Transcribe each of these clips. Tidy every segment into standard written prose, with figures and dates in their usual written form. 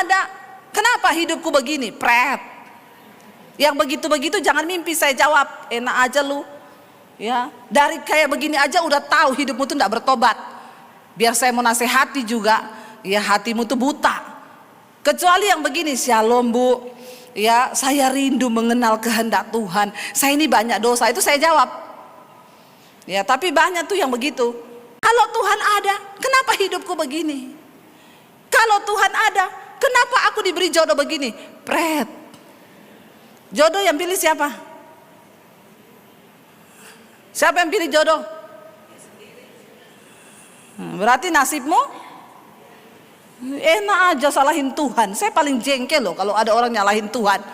ada, kenapa hidupku begini? Pret. Yang begitu-begitu jangan mimpi. Saya jawab, enak aja lu. Ya, dari kayak begini aja udah tahu hidupmu tuh enggak bertobat. Biar saya mau nasihati juga, ya hatimu tuh buta. Kecuali yang begini, shalom Bu. Ya, saya rindu mengenal kehendak Tuhan. Saya ini banyak dosa, itu saya jawab. Ya, tapi banyak tuh yang begitu. Kalau Tuhan ada, kenapa hidupku begini? Kalau Tuhan ada, kenapa aku diberi jodoh begini? Pret. Jodoh yang pilih siapa? Siapa yang pilih jodoh? Berarti nasibmu enak aja salahin Tuhan. Saya paling jengkel loh kalau ada orang nyalahin Tuhan.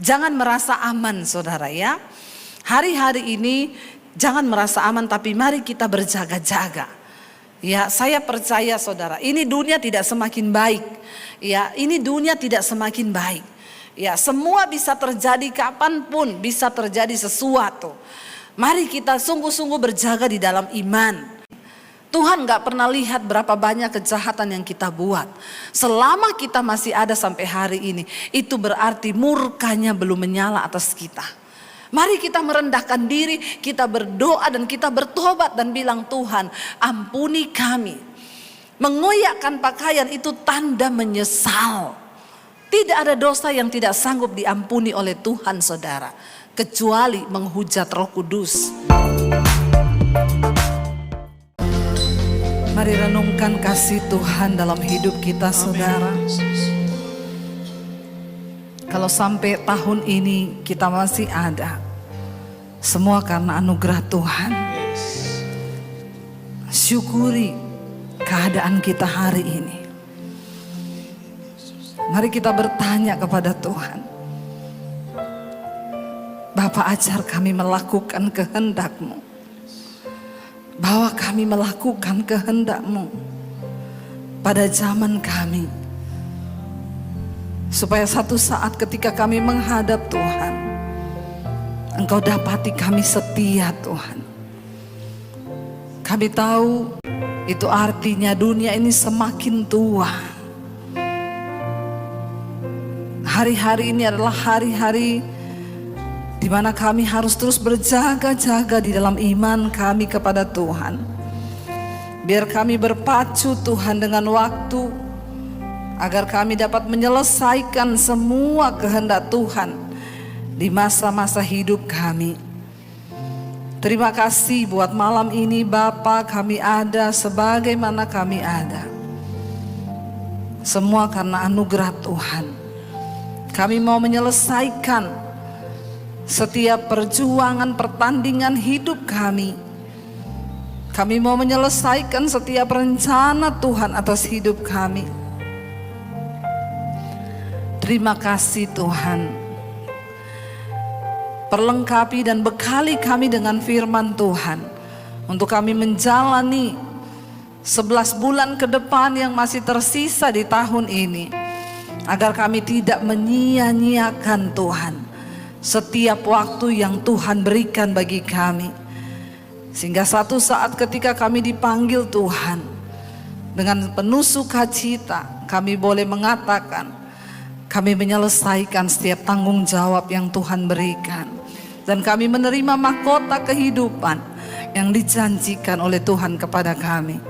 Jangan merasa aman saudara ya. Hari-hari ini jangan merasa aman, tapi mari kita berjaga-jaga. Ya, saya percaya saudara, ini dunia tidak semakin baik. Ya, ini dunia tidak semakin baik. Ya, semua bisa terjadi kapanpun, bisa terjadi sesuatu. Mari kita sungguh-sungguh berjaga di dalam iman. Tuhan gak pernah lihat berapa banyak kejahatan yang kita buat. Selama kita masih ada sampai hari ini, itu berarti murkanya belum menyala atas kita. Mari kita merendahkan diri, kita berdoa dan kita bertobat dan bilang, Tuhan ampuni kami. Mengoyakkan pakaian itu tanda menyesal. Tidak ada dosa yang tidak sanggup diampuni oleh Tuhan saudara, kecuali menghujat Roh Kudus. Mari renungkan kasih Tuhan dalam hidup kita saudara. Kalau sampai tahun ini kita masih ada, semua karena anugerah Tuhan. Syukuri keadaan kita hari ini. Mari kita bertanya kepada Tuhan. Bapa, ajar kami melakukan kehendak-Mu. Bahwa kami melakukan kehendak-Mu pada zaman kami. Supaya satu saat ketika kami menghadap Tuhan, Engkau dapati kami setia Tuhan. Kami tahu itu artinya dunia ini semakin tua. Hari-hari ini adalah hari-hari di mana kami harus terus berjaga-jaga di dalam iman kami kepada Tuhan. Biar kami berpacu Tuhan dengan waktu, agar kami dapat menyelesaikan semua kehendak Tuhan di masa-masa hidup kami. Terima kasih buat malam ini Bapa, kami ada sebagaimana kami ada. Semua karena anugerah Tuhan. Kami mau menyelesaikan setiap perjuangan pertandingan hidup kami. Kami mau menyelesaikan setiap rencana Tuhan atas hidup kami. Terima kasih Tuhan. Perlengkapi dan bekali kami dengan firman Tuhan, untuk kami menjalani 11 bulan ke depan yang masih tersisa di tahun ini. Agar kami tidak menyia-nyiakan Tuhan setiap waktu yang Tuhan berikan bagi kami. Sehingga satu saat ketika kami dipanggil Tuhan, dengan penuh sukacita kami boleh mengatakan, kami menyelesaikan setiap tanggung jawab yang Tuhan berikan. Dan kami menerima mahkota kehidupan yang dijanjikan oleh Tuhan kepada kami.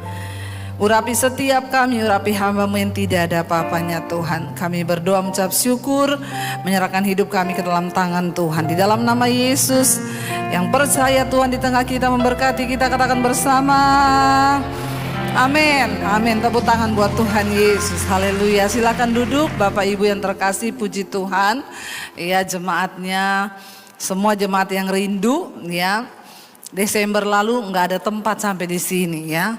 Urapi setiap kami, urapi hamba-Mu yang tidak ada apa-apanya Tuhan. Kami berdoa mengucap syukur, menyerahkan hidup kami ke dalam tangan Tuhan. Di dalam nama Yesus yang percaya Tuhan di tengah kita memberkati kita, katakan bersama. Amin, amin. Tepuk tangan buat Tuhan Yesus. Haleluya. Silakan duduk Bapak Ibu yang terkasih, puji Tuhan. Ya, jemaatnya, semua jemaat yang rindu ya. Desember lalu nggak ada tempat sampai di sini ya.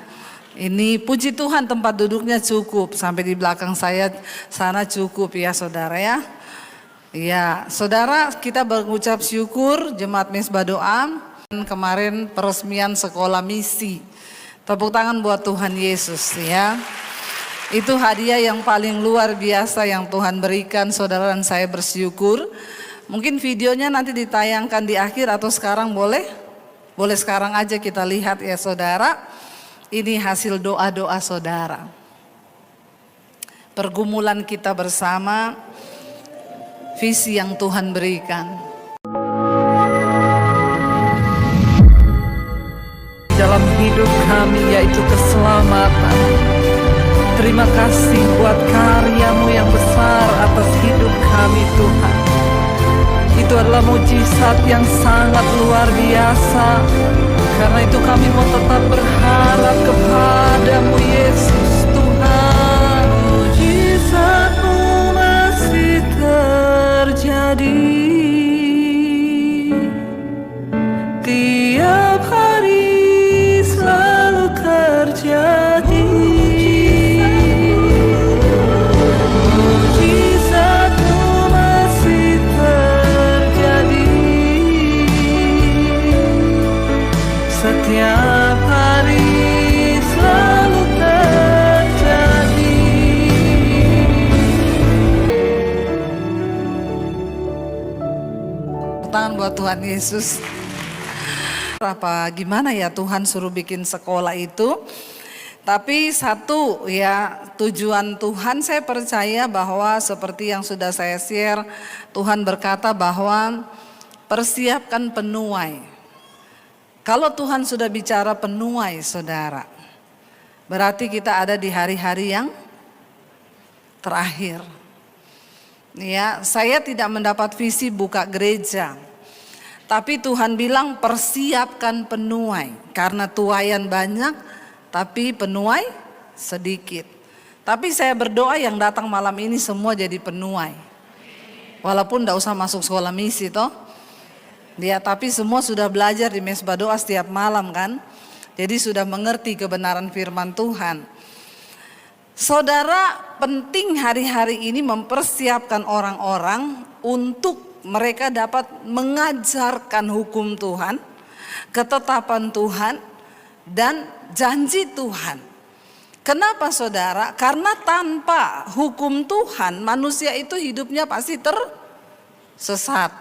Ini puji Tuhan tempat duduknya cukup, sampai di belakang saya sana cukup ya saudara ya. Ya, saudara, kita mengucap syukur jemaat Mesbah Doa kemarin peresmian sekolah misi. Tepuk tangan buat Tuhan Yesus ya. Itu hadiah yang paling luar biasa yang Tuhan berikan saudara, dan saya bersyukur. Mungkin videonya nanti ditayangkan di akhir atau sekarang boleh? Boleh sekarang aja kita lihat ya saudara. Ini hasil doa-doa saudara. pergumulan kita bersama, visi yang Tuhan berikan. Dalam hidup kami yaitu keselamatan. Terima kasih buat karya-Mu yang besar atas hidup kami Tuhan. Itu adalah mujizat yang sangat luar biasa. Karena itu kami mau tetap berharap kepada-Mu Yesus Tuhan. Mujizat-Mu masih terjadi tiap hari, selalu terjadi. Mujizat-Mu masih terjadi setiap hari, selalu terjadi. Tangan buat Tuhan Yesus. Apa gimana ya Tuhan suruh bikin sekolah itu. Tapi satu ya, tujuan Tuhan saya percaya bahwa seperti yang sudah saya share, Tuhan berkata bahwa persiapkan penuai. Kalau Tuhan sudah bicara penuai saudara, berarti kita ada di hari-hari yang terakhir. Ya, saya tidak mendapat visi buka gereja. Tapi Tuhan bilang persiapkan penuai. Karena tuaian banyak tapi penuai sedikit. Tapi saya berdoa yang datang malam ini semua jadi penuai. Walaupun tidak usah masuk sekolah misi toh. Ya, tapi semua sudah belajar di mesbah doa setiap malam kan. Jadi sudah mengerti kebenaran firman Tuhan. Saudara, penting hari-hari ini mempersiapkan orang-orang untuk mereka dapat mengajarkan hukum Tuhan, ketetapan Tuhan, dan janji Tuhan. Kenapa saudara? Karena tanpa hukum Tuhan, manusia itu hidupnya pasti tersesat.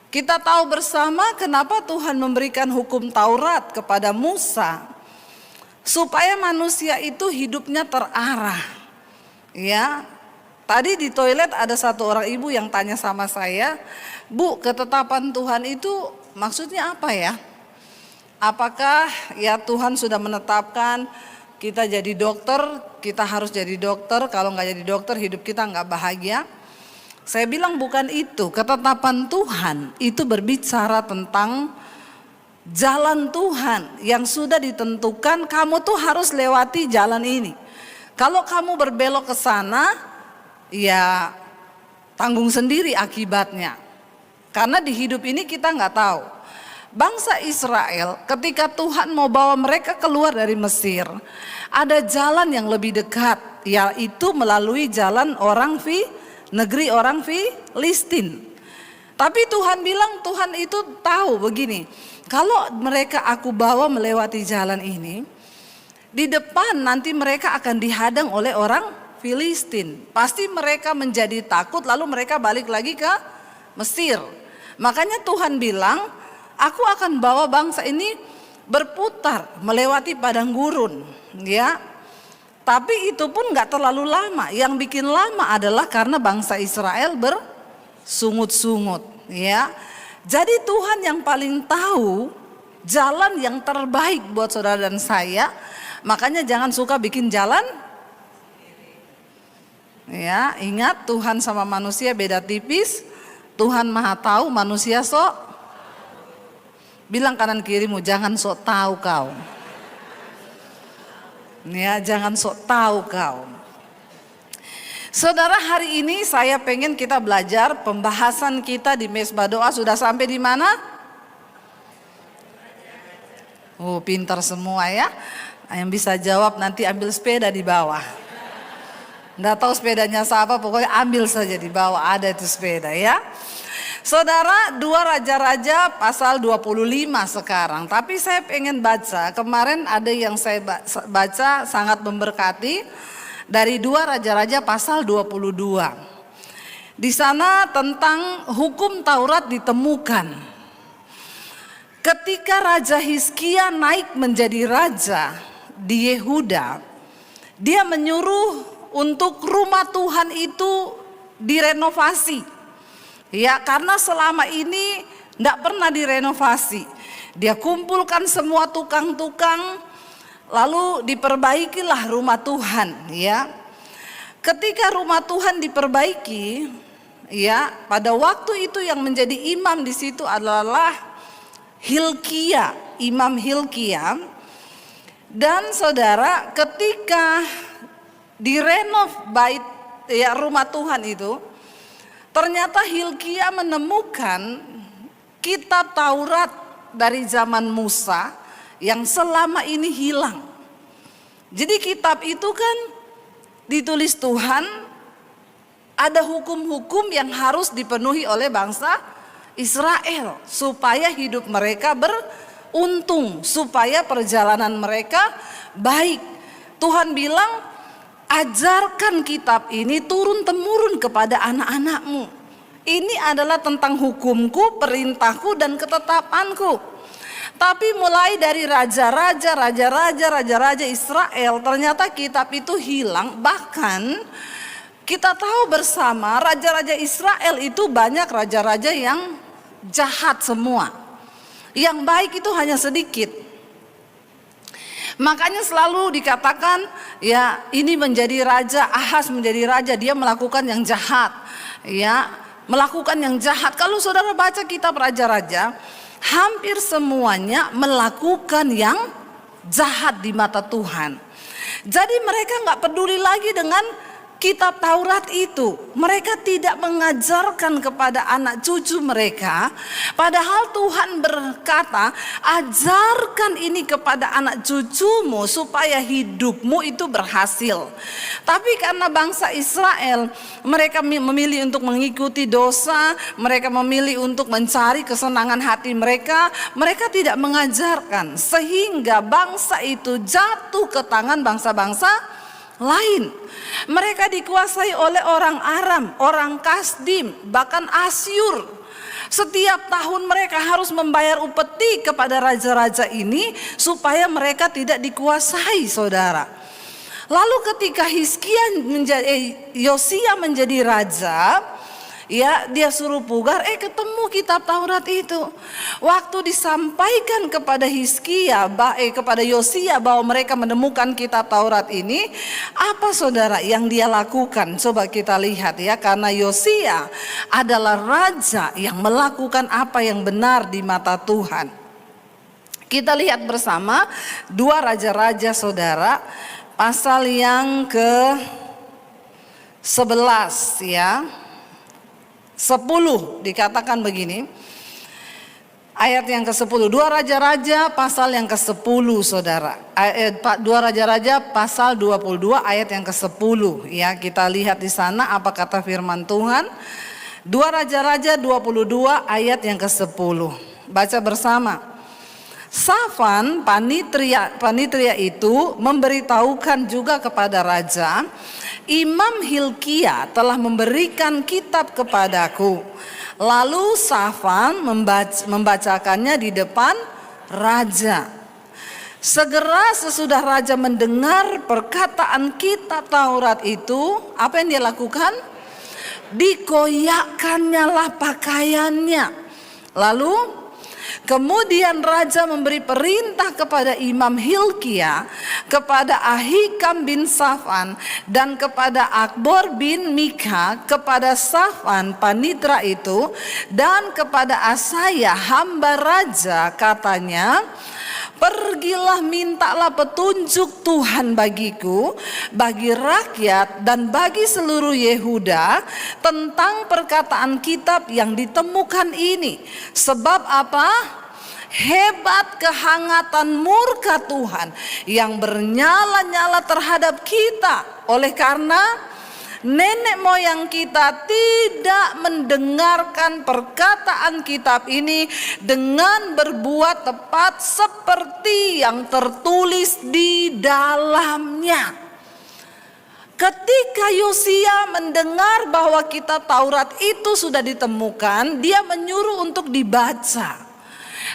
Kita tahu bersama kenapa Tuhan memberikan hukum Taurat kepada Musa. Supaya manusia itu hidupnya terarah. Ya. Tadi di toilet ada satu orang ibu yang tanya sama saya, Bu, ketetapan Tuhan itu maksudnya apa ya? Apakah ya Tuhan sudah menetapkan kita jadi dokter, kita harus jadi dokter, kalau nggak jadi dokter hidup kita nggak bahagia? Saya bilang bukan itu, ketetapan Tuhan itu berbicara tentang jalan Tuhan yang sudah ditentukan, kamu tuh harus lewati jalan ini. Kalau kamu berbelok ke sana, ya tanggung sendiri akibatnya. Karena di hidup ini kita nggak tahu. Bangsa Israel ketika Tuhan mau bawa mereka keluar dari Mesir, ada jalan yang lebih dekat, yaitu melalui jalan negeri orang Filistin. Tapi Tuhan bilang, Tuhan itu tahu begini, kalau mereka aku bawa melewati jalan ini, di depan nanti mereka akan dihadang oleh orang Filistin. Pasti mereka menjadi takut lalu mereka balik lagi ke Mesir. Makanya Tuhan bilang, aku akan bawa bangsa ini berputar melewati padang gurun. Ya. Tapi itu pun gak terlalu lama. Yang bikin lama adalah karena bangsa Israel bersungut-sungut. Ya. Jadi Tuhan yang paling tahu jalan yang terbaik buat saudara dan saya. Makanya jangan suka bikin jalan. Ya, ingat Tuhan sama manusia beda tipis. Tuhan maha tahu, manusia sok. Bilang kanan kirimu, jangan sok tahu kau. Ya, jangan sok tahu kau. Saudara, hari ini saya pengen kita belajar, pembahasan kita di mesbah doa sudah sampai di mana? Oh, pintar semua ya. Yang bisa jawab nanti ambil sepeda di bawah. Nggak tahu sepedanya siapa, pokoknya ambil saja di bawah, ada itu sepeda ya. Saudara, 2 Raja-Raja pasal 25 sekarang. Tapi saya pengen baca, kemarin ada yang saya baca sangat memberkati. Dari 2 Raja-Raja pasal 22. Di sana tentang hukum Taurat ditemukan. Ketika Raja Hizkia naik menjadi raja di Yehuda, dia menyuruh untuk rumah Tuhan itu direnovasi. Ya, karena selama ini tidak pernah direnovasi. Dia kumpulkan semua tukang-tukang, lalu diperbaikilah rumah Tuhan. Ya, ketika rumah Tuhan diperbaiki, ya, pada waktu itu yang menjadi imam di situ adalah Hilkia, Imam Hilkia. Dan saudara, ketika direnov bait, ya, rumah Tuhan itu, ternyata Hilkia menemukan kitab Taurat dari zaman Musa yang selama ini hilang. Jadi kitab itu kan ditulis Tuhan, ada hukum-hukum yang harus dipenuhi oleh bangsa Israel supaya hidup mereka beruntung, supaya perjalanan mereka baik. Tuhan bilang, ajarkan kitab ini turun-temurun kepada anak-anakmu. Ini adalah tentang hukumku, perintahku, dan ketetapanku. Tapi mulai dari raja-raja Israel, ternyata kitab itu hilang. Bahkan kita tahu bersama, raja-raja Israel itu banyak raja-raja yang jahat semua. Yang baik itu hanya sedikit. Makanya selalu dikatakan, ya, ini menjadi raja, Ahaz menjadi raja, dia melakukan yang jahat. Ya, melakukan yang jahat. Kalau saudara baca kitab raja-raja, hampir semuanya melakukan yang jahat di mata Tuhan. Jadi mereka nggak peduli lagi dengan kitab Taurat itu. Mereka tidak mengajarkan kepada anak cucu mereka. Padahal Tuhan berkata, ajarkan ini kepada anak cucumu supaya hidupmu itu berhasil. Tapi karena bangsa Israel, mereka memilih untuk mengikuti dosa, mereka memilih untuk mencari kesenangan hati mereka, mereka tidak mengajarkan. Sehingga bangsa itu jatuh ke tangan bangsa-bangsa lain. Mereka dikuasai oleh orang Aram, orang Kasdim, bahkan Asyur. Setiap tahun mereka harus membayar upeti kepada raja-raja ini supaya mereka tidak dikuasai, saudara. Lalu ketika Yosia menjadi raja, ya, dia suruh pugar, ketemu kitab Taurat itu. Waktu disampaikan kepada kepada Yosia bahwa mereka menemukan kitab Taurat ini, apa saudara yang dia lakukan? Coba kita lihat, ya, karena Yosia adalah raja yang melakukan apa yang benar di mata Tuhan. Kita lihat bersama 2 Raja-Raja, saudara, pasal yang ke-11, ya. 10 dikatakan begini, ayat yang ke-10, 2 Raja-Raja pasal yang ke-10, saudara. 2 Raja-Raja pasal 22 ayat yang ke-10, ya. Kita lihat di sana apa kata firman Tuhan. 2 Raja-Raja 22 ayat yang ke-10. Baca bersama. Safan panitria itu memberitahukan juga kepada raja, Imam Hilkia telah memberikan kitab kepadaku. Lalu Safan membacakannya di depan raja. Segera sesudah raja mendengar perkataan kitab Taurat itu, apa yang dia lakukan? Dikoyakkannya lah pakaiannya. Lalu kemudian raja memberi perintah kepada Imam Hilkia, kepada Ahikam bin Safan, dan kepada Akbor bin Mika, kepada Safan panitra itu, dan kepada Asaya hamba raja, katanya, pergilah mintalah petunjuk Tuhan bagiku, bagi rakyat dan bagi seluruh Yehuda tentang perkataan kitab yang ditemukan ini. Sebab apa? Hebat kehangatan murka Tuhan yang bernyala-nyala terhadap kita, oleh karena nenek moyang kita tidak mendengarkan perkataan kitab ini dengan berbuat tepat seperti yang tertulis di dalamnya. Ketika Yosia mendengar bahwa kitab Taurat itu sudah ditemukan, dia menyuruh untuk dibaca.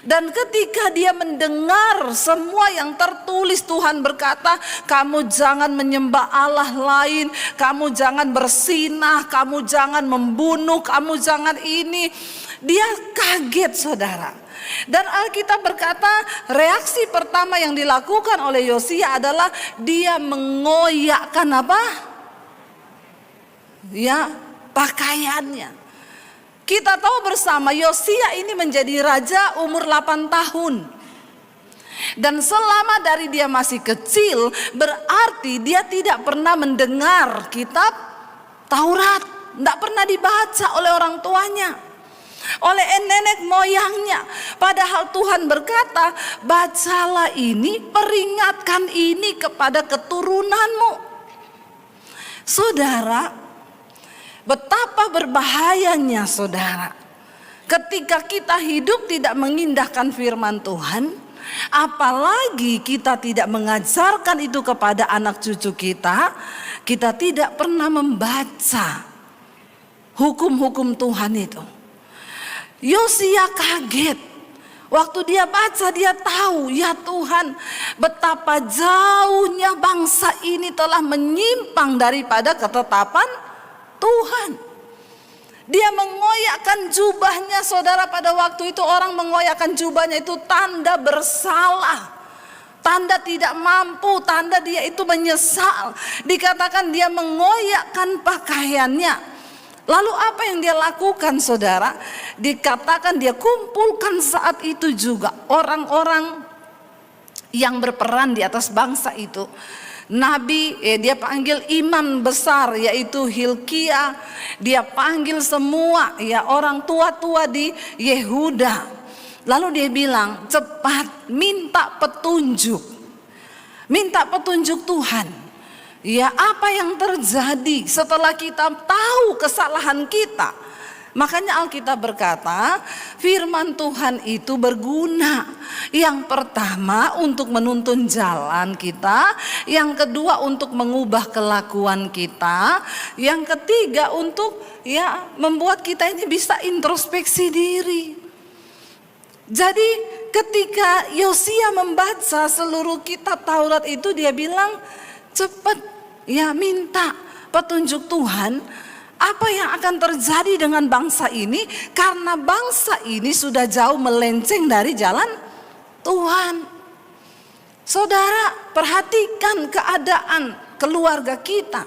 Dan ketika dia mendengar semua yang tertulis, Tuhan berkata, kamu jangan menyembah Allah lain, kamu jangan bersinah, kamu jangan membunuh, kamu jangan ini. Dia kaget, saudara. Dan Alkitab berkata reaksi pertama yang dilakukan oleh Yosia adalah dia mengoyakkan apa? Ya, pakaiannya. Kita tahu bersama Yosia ini menjadi raja umur 8 tahun. Dan selama dari dia masih kecil, berarti dia tidak pernah mendengar kitab Taurat. Tidak pernah dibaca oleh orang tuanya, oleh nenek moyangnya. Padahal Tuhan berkata, bacalah ini, peringatkan ini kepada keturunanmu. Saudara, betapa berbahayanya, saudara, ketika kita hidup tidak mengindahkan firman Tuhan, apalagi kita tidak mengajarkan itu kepada anak cucu kita. Kita tidak pernah membaca hukum-hukum Tuhan itu. Yosia kaget. Waktu dia baca, dia tahu, ya Tuhan, betapa jauhnya bangsa ini telah menyimpang daripada ketetapan Tuhan. Dia mengoyakkan jubahnya, saudara. Pada waktu itu orang mengoyakkan jubahnya itu tanda bersalah, tanda tidak mampu, tanda dia itu menyesal. Dikatakan dia mengoyakkan pakaiannya. Lalu apa yang dia lakukan, saudara? Dikatakan dia kumpulkan saat itu juga orang-orang yang berperan di atas bangsa itu. Nabi, dia panggil imam besar yaitu Hilkia. Dia panggil semua ya orang tua-tua di Yehuda. Lalu dia bilang, cepat minta petunjuk. Minta petunjuk Tuhan. Ya, apa yang terjadi setelah kita tahu kesalahan kita? Makanya Alkitab berkata, firman Tuhan itu berguna. Yang pertama untuk menuntun jalan kita, yang kedua untuk mengubah kelakuan kita, yang ketiga untuk ya membuat kita ini bisa introspeksi diri. Jadi ketika Yosia membaca seluruh kitab Taurat itu, dia bilang, cepat ya minta petunjuk Tuhan. Apa yang akan terjadi dengan bangsa ini? Karena bangsa ini sudah jauh melenceng dari jalan Tuhan. Saudara, perhatikan keadaan keluarga kita.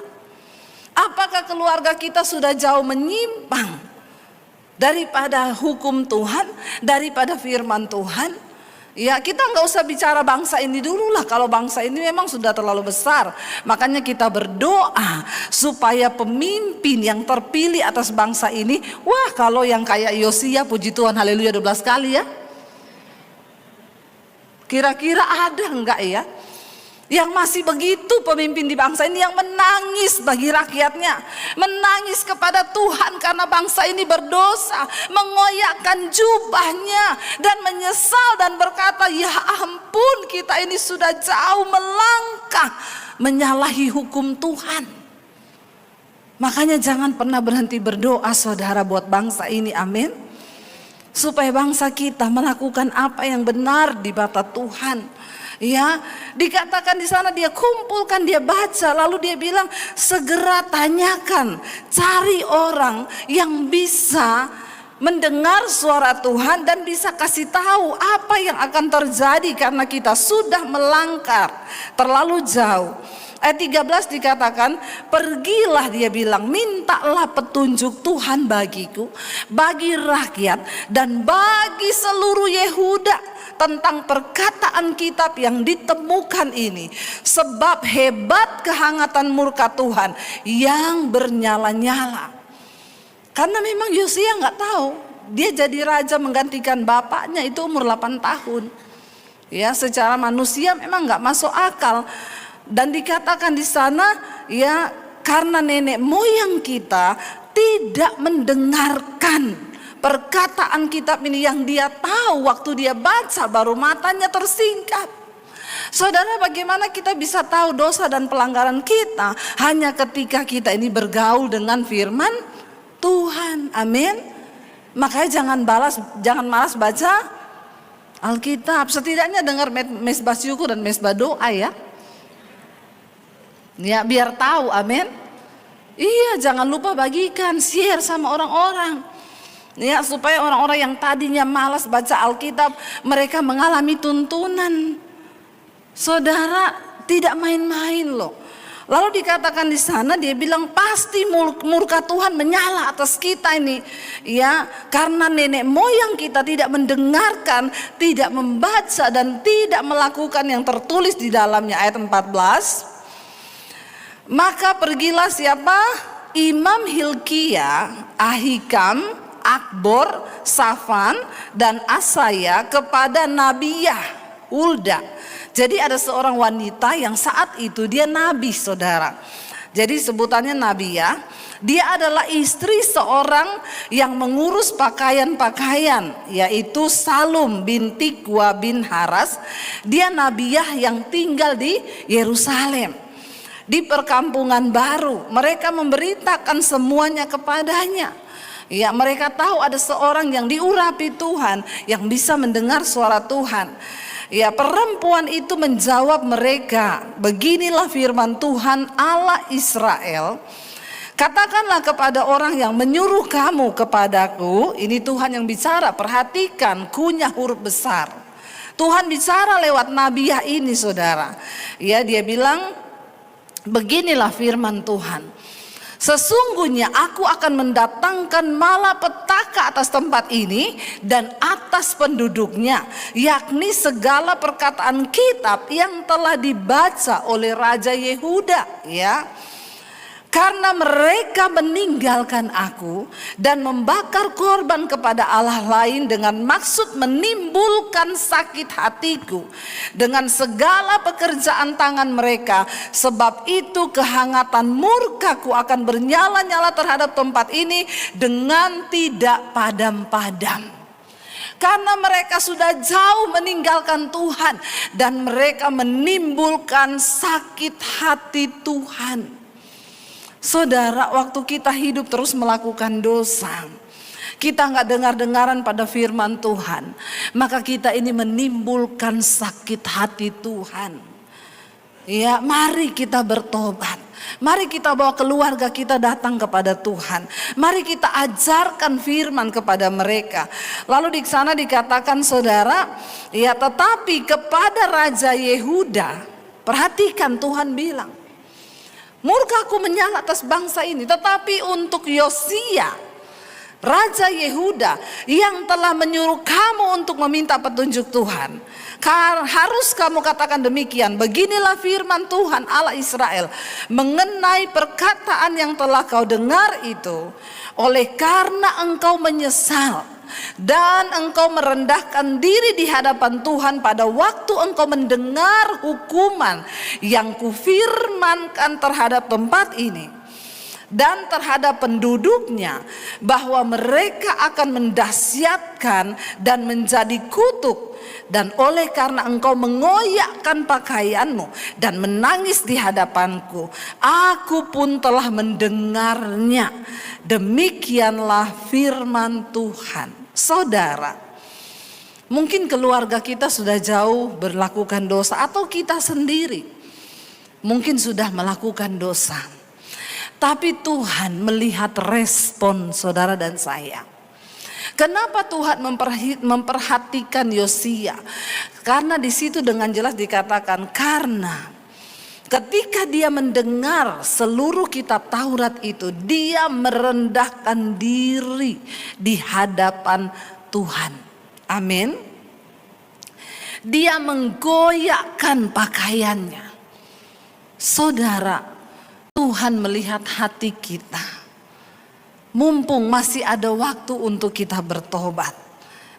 Apakah keluarga kita sudah jauh menyimpang daripada hukum Tuhan, daripada firman Tuhan? Ya, kita nggak usah bicara bangsa ini dulu lah. Kalau bangsa ini memang sudah terlalu besar. Makanya kita berdoa supaya pemimpin yang terpilih atas bangsa ini, wah kalau yang kayak Yosia, puji Tuhan haleluya 12 kali ya. Kira-kira ada enggak ya yang masih begitu pemimpin di bangsa ini, yang menangis bagi rakyatnya, menangis kepada Tuhan karena bangsa ini berdosa, mengoyakkan jubahnya dan menyesal dan berkata, ya ampun, kita ini sudah jauh melangkah menyalahi hukum Tuhan. Makanya jangan pernah berhenti berdoa, saudara, buat bangsa ini, amin. Supaya bangsa kita melakukan apa yang benar di mata Tuhan. Ya, dikatakan di sana dia kumpulkan, dia baca, lalu dia bilang, segera tanyakan, cari orang yang bisa mendengar suara Tuhan dan bisa kasih tahu apa yang akan terjadi karena kita sudah melangkah terlalu jauh. Ayat 13 dikatakan, pergilah, dia bilang, mintalah petunjuk Tuhan bagiku, bagi rakyat dan bagi seluruh Yehuda tentang perkataan kitab yang ditemukan ini. Sebab hebat kehangatan murka Tuhan yang bernyala-nyala. Karena memang Yosia nggak tahu, dia jadi raja menggantikan bapaknya itu umur 8 tahun. Ya, secara manusia memang nggak masuk akal. Dan dikatakan di sana, ya, karena nenek moyang kita tidak mendengarkan perkataan kitab ini yang dia tahu, waktu dia baca baru matanya tersingkap. Saudara, bagaimana kita bisa tahu dosa dan pelanggaran kita? Hanya ketika kita ini bergaul dengan firman Tuhan, amin. Makanya jangan malas baca Alkitab, setidaknya dengar mesbah syukur dan mesbah doa ya. Ya, biar tahu, amin. Iya, jangan lupa bagikan, share sama orang-orang. Ya, supaya orang-orang yang tadinya malas baca Alkitab, mereka mengalami tuntunan. Saudara, tidak main-main loh. Lalu dikatakan di sana, dia bilang pasti murka Tuhan menyala atas kita ini, ya, karena nenek moyang kita tidak mendengarkan, tidak membaca dan tidak melakukan yang tertulis di dalamnya. Ayat 14. Maka pergilah siapa? Imam Hilkia, Ahikam, Akbor, Safan dan Asaya kepada Nabiyah Hulda. Jadi ada seorang wanita yang saat itu dia nabi, saudara. Jadi sebutannya Nabiyah. Dia adalah istri seorang yang mengurus pakaian-pakaian, yaitu Salum binti Kwa bin Haras. Dia Nabiyah yang tinggal di Yerusalem, di perkampungan baru. Mereka memberitakan semuanya kepadanya. Ya, mereka tahu ada seorang yang diurapi Tuhan, yang bisa mendengar suara Tuhan. Ya, perempuan itu menjawab mereka, beginilah firman Tuhan Allah Israel. Katakanlah kepada orang yang menyuruh kamu kepadaku, ini Tuhan yang bicara, perhatikan kunyah huruf besar. Tuhan bicara lewat Nabiyah ini, saudara. Ya, dia bilang, beginilah firman Tuhan. Sesungguhnya aku akan mendatangkan malapetaka atas tempat ini dan atas penduduknya, yakni segala perkataan kitab yang telah dibaca oleh Raja Yehuda, ya. Karena mereka meninggalkan aku dan membakar korban kepada Allah lain dengan maksud menimbulkan sakit hatiku dengan segala pekerjaan tangan mereka. Sebab itu kehangatan murkaku akan bernyala-nyala terhadap tempat ini dengan tidak padam-padam. Karena mereka sudah jauh meninggalkan Tuhan dan mereka menimbulkan sakit hati Tuhan. Saudara, waktu kita hidup terus melakukan dosa, kita nggak dengar-dengaran pada firman Tuhan, maka kita ini menimbulkan sakit hati Tuhan. Ya, mari kita bertobat. Mari kita bawa keluarga kita datang kepada Tuhan. Mari kita ajarkan firman kepada mereka. Lalu di sana dikatakan, saudara, ya, tetapi kepada Raja Yehuda, perhatikan Tuhan bilang, murkaku menyala atas bangsa ini, tetapi untuk Yosia, Raja Yehuda yang telah menyuruh kamu untuk meminta petunjuk Tuhan, harus kamu katakan demikian, beginilah firman Tuhan Allah Israel mengenai perkataan yang telah kau dengar itu, oleh karena engkau menyesal dan engkau merendahkan diri di hadapan Tuhan pada waktu engkau mendengar hukuman yang kufirmankan terhadap tempat ini dan terhadap penduduknya, bahwa mereka akan mendahsyatkan dan menjadi kutuk. Dan oleh karena engkau mengoyakkan pakaianmu dan menangis di hadapanku, aku pun telah mendengarnya. Demikianlah firman Tuhan. Saudara, mungkin keluarga kita sudah jauh melakukan dosa, atau kita sendiri mungkin sudah melakukan dosa. Tapi Tuhan melihat respon saudara dan saya. Kenapa Tuhan memperhatikan Yosia? Karena di situ dengan jelas dikatakan, karena ketika dia mendengar seluruh kitab Taurat itu, dia merendahkan diri di hadapan Tuhan. Amin. Dia menggoyakkan pakaiannya. Saudara, Tuhan melihat hati kita. Mumpung masih ada waktu untuk kita bertobat,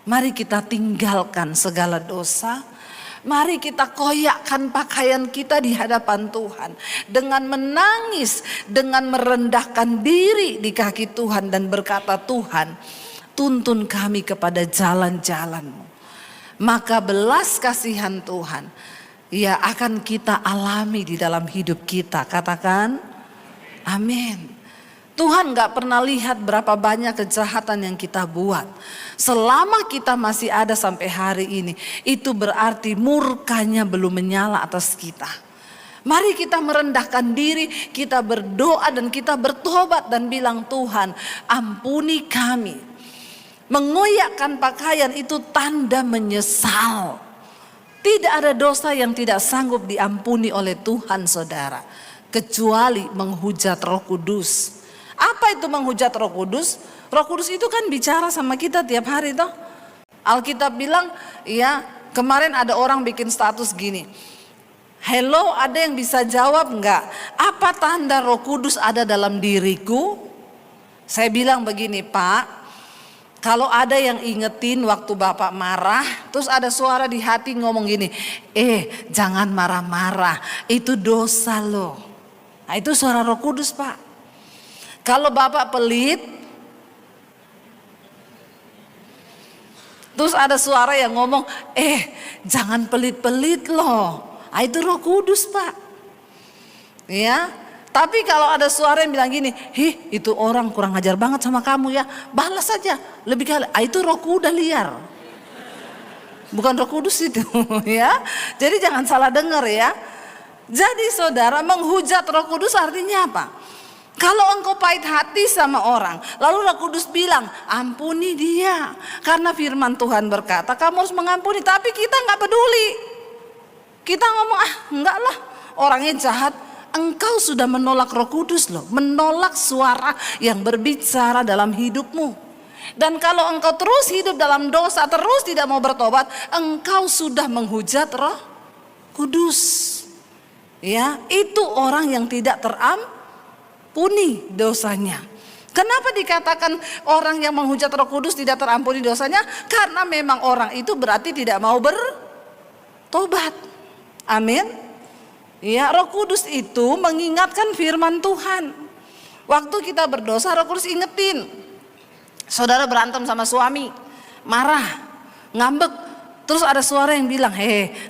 mari kita tinggalkan segala dosa. Mari kita koyakkan pakaian kita di hadapan Tuhan dengan menangis, dengan merendahkan diri di kaki Tuhan dan berkata, Tuhan, tuntun kami kepada jalan-jalan-Mu. Maka belas kasihan Tuhan, ya, akan kita alami di dalam hidup kita. Katakan, amin. Tuhan gak pernah lihat berapa banyak kejahatan yang kita buat. Selama kita masih ada sampai hari ini, itu berarti murkanya belum menyala atas kita. Mari kita merendahkan diri, kita berdoa dan kita bertobat dan bilang, Tuhan ampuni kami. Mengoyakkan pakaian itu tanda menyesal. Tidak ada dosa yang tidak sanggup diampuni oleh Tuhan, saudara, kecuali menghujat Roh Kudus. Apa itu menghujat Roh Kudus? Roh Kudus itu kan bicara sama kita tiap hari toh. Alkitab bilang, ya kemarin ada orang bikin status gini. Hello, ada yang bisa jawab enggak? Apa tanda Roh Kudus ada dalam diriku? Saya bilang begini, Pak. Kalau ada yang ingetin waktu Bapak marah, terus ada suara di hati ngomong gini, jangan marah-marah, itu dosa loh. Nah, itu suara Roh Kudus, Pak. Kalau Bapak pelit, terus ada suara yang ngomong, jangan pelit-pelit loh. Nah, itu Roh Kudus, Pak. Ya, tapi kalau ada suara yang bilang gini, itu orang kurang ajar banget sama kamu ya, balas saja. Lebih kali, itu roh kuda liar. Bukan Roh Kudus itu, ya. Jadi jangan salah dengar ya. Jadi saudara, menghujat Roh Kudus artinya apa? Kalau engkau pahit hati sama orang, lalu Roh Kudus bilang, ampuni dia. Karena firman Tuhan berkata, kamu harus mengampuni. Tapi kita gak peduli. Kita ngomong, enggak lah, orangnya jahat. Engkau sudah menolak Roh Kudus loh. Menolak suara yang berbicara dalam hidupmu. Dan kalau engkau terus hidup dalam dosa, terus tidak mau bertobat, engkau sudah menghujat Roh Kudus. Ya, itu orang yang tidak terampuni dosanya. Kenapa dikatakan orang yang menghujat Roh Kudus tidak terampuni dosanya? Karena memang orang itu berarti tidak mau bertobat. Amin. Ya, Roh Kudus itu mengingatkan firman Tuhan. Waktu kita berdosa, Roh Kudus ingetin. Saudara berantem sama suami, marah, ngambek, terus ada suara yang bilang,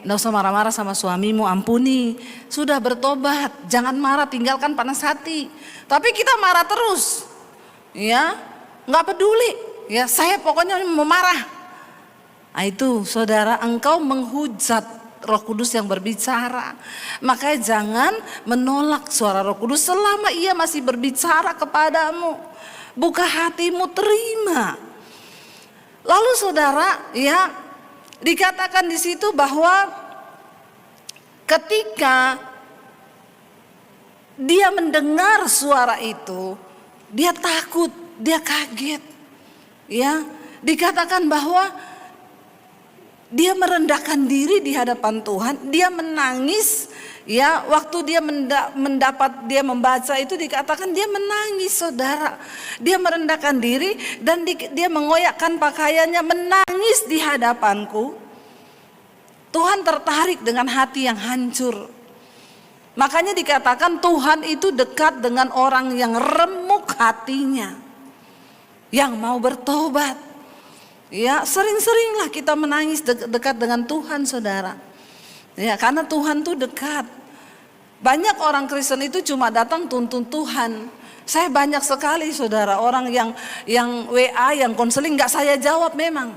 nggak usah marah-marah sama suamimu, ampuni, sudah bertobat, jangan marah, tinggalkan panas hati. Tapi kita marah terus, ya, nggak peduli, ya, saya pokoknya mau marah. Nah, itu saudara, engkau menghujat Roh Kudus yang berbicara. Makanya jangan menolak suara Roh Kudus selama ia masih berbicara kepadamu. Buka hatimu, terima. Lalu saudara, ya, dikatakan di situ bahwa ketika dia mendengar suara itu, dia takut, dia kaget. Ya, dikatakan bahwa dia merendahkan diri di hadapan Tuhan, dia menangis. Ya, waktu dia dia membaca itu dikatakan dia menangis, saudara. Dia merendahkan diri dan dia mengoyakkan pakaiannya, menangis di hadapanku. Tuhan tertarik dengan hati yang hancur. Makanya dikatakan Tuhan itu dekat dengan orang yang remuk hatinya, yang mau bertobat. Ya, sering-seringlah kita menangis dekat dengan Tuhan, saudara. Ya, karena Tuhan tuh dekat. Banyak orang Kristen itu cuma datang tuntun Tuhan. Saya banyak sekali, saudara, orang yang WA, yang konseling nggak saya jawab memang.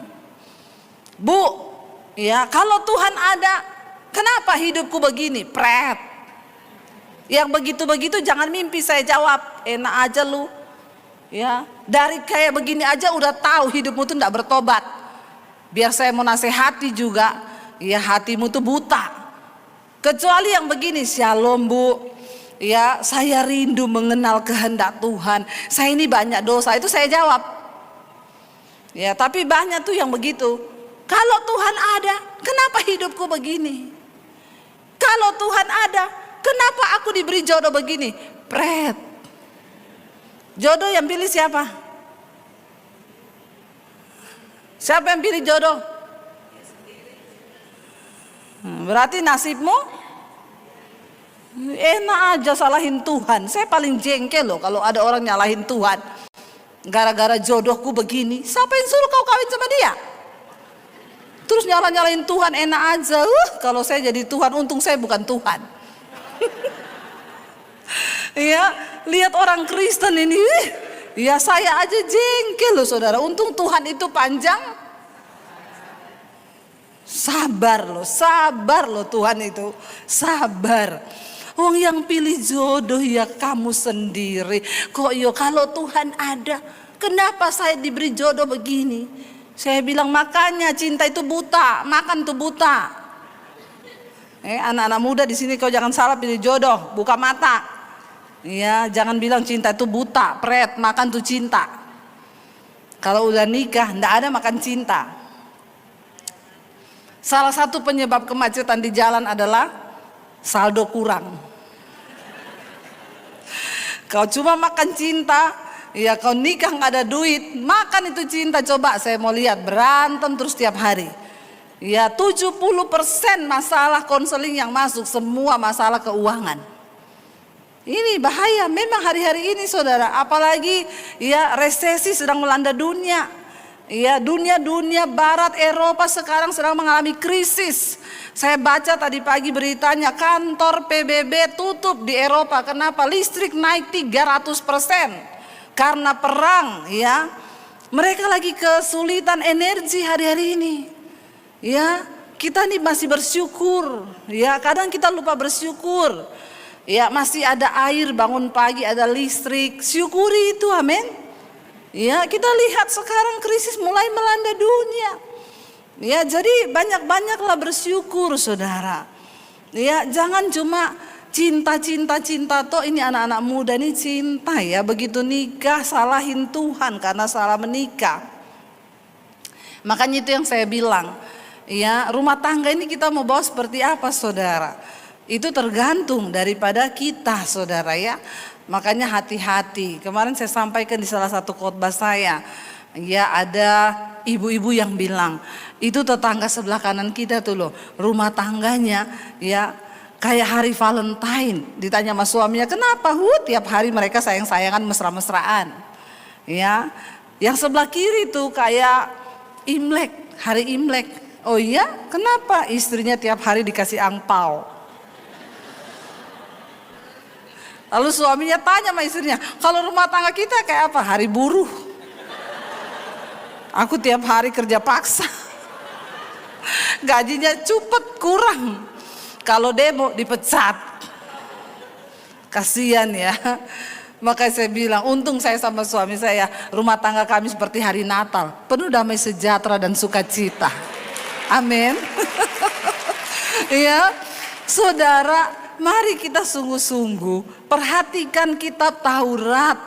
Bu, ya kalau Tuhan ada, kenapa hidupku begini? Pret. Yang begitu-begitu jangan mimpi saya jawab. Enak aja lu. Ya, dari kayak begini aja udah tahu hidupmu tuh enggak bertobat. Biar saya mau nasihati juga, ya hatimu tuh buta. Kecuali yang begini, shalom bu, ya saya rindu mengenal kehendak Tuhan. Saya ini banyak dosa, itu saya jawab. Ya, tapi banyak tuh yang begitu. Kalau Tuhan ada, kenapa hidupku begini? Kalau Tuhan ada, kenapa aku diberi jodoh begini? Pret. Jodoh yang pilih siapa? Siapa yang pilih jodoh? Berarti nasibmu enak aja salahin Tuhan. Saya paling jengkel loh kalau ada orang nyalahin Tuhan. Gara-gara jodohku begini. Siapa yang suruh kau kawin sama dia? Terus nyalahin Tuhan, enak aja. Kalau saya jadi Tuhan, untung saya bukan Tuhan. Ya, lihat orang Kristen ini, ya saya aja jengkel loh saudara. Untung Tuhan itu panjang sabar loh Tuhan itu sabar. Wong yang pilih jodoh ya kamu sendiri. Kok yo kalau Tuhan ada, kenapa saya diberi jodoh begini? Saya bilang makanya cinta itu buta, makan tuh buta. Anak-anak muda di sini kau jangan salah pilih jodoh, buka mata. Ya, jangan bilang cinta itu buta, pret, makan tuh cinta. Kalau udah nikah, ndak ada makan cinta. Salah satu penyebab kemacetan di jalan adalah saldo kurang. Kau cuma makan cinta, ya kau nikah nggak ada duit, makan itu cinta. Coba saya mau lihat berantem terus tiap hari. Ya 70% masalah konseling yang masuk semua masalah keuangan. Ini bahaya memang hari-hari ini saudara, apalagi ya resesi sedang melanda dunia. Ya dunia barat Eropa sekarang sedang mengalami krisis. Saya baca tadi pagi beritanya kantor PBB tutup di Eropa. Kenapa? Listrik naik 300% karena perang ya. Mereka lagi kesulitan energi hari-hari ini. Ya, kita nih masih bersyukur. Ya, kadang kita lupa bersyukur. Ya, masih ada air bangun pagi, ada listrik. Syukuri itu, amin. Ya, kita lihat sekarang krisis mulai melanda dunia. Ya, jadi banyak-banyaklah bersyukur saudara. Ya, jangan cuma cinta toh ini anak-anak muda ini cinta ya. Begitu nikah salahin Tuhan karena salah menikah. Makanya itu yang saya bilang. Ya, rumah tangga ini kita mau bawa seperti apa saudara? Itu tergantung daripada kita saudara ya. Makanya hati-hati. Kemarin saya sampaikan di salah satu khotbah saya. Ya ada ibu-ibu yang bilang, itu tetangga sebelah kanan kita tuh loh, rumah tangganya ya kayak hari Valentine. Ditanya sama suaminya, kenapa? Tiap hari mereka sayang-sayangan mesra-mesraan. Ya, yang sebelah kiri tuh kayak Imlek, hari Imlek. Oh iya, kenapa? Istrinya tiap hari dikasih angpau. Lalu suaminya tanya sama istrinya, kalau rumah tangga kita kayak apa? Hari buruh. Aku tiap hari kerja paksa. Gajinya cepet kurang. Kalau demo dipecat. Kasihan ya. Makanya saya bilang, untung saya sama suami saya, rumah tangga kami seperti hari Natal, penuh damai sejahtera dan sukacita. Amin. Ya, saudara, mari kita sungguh-sungguh perhatikan kitab Taurat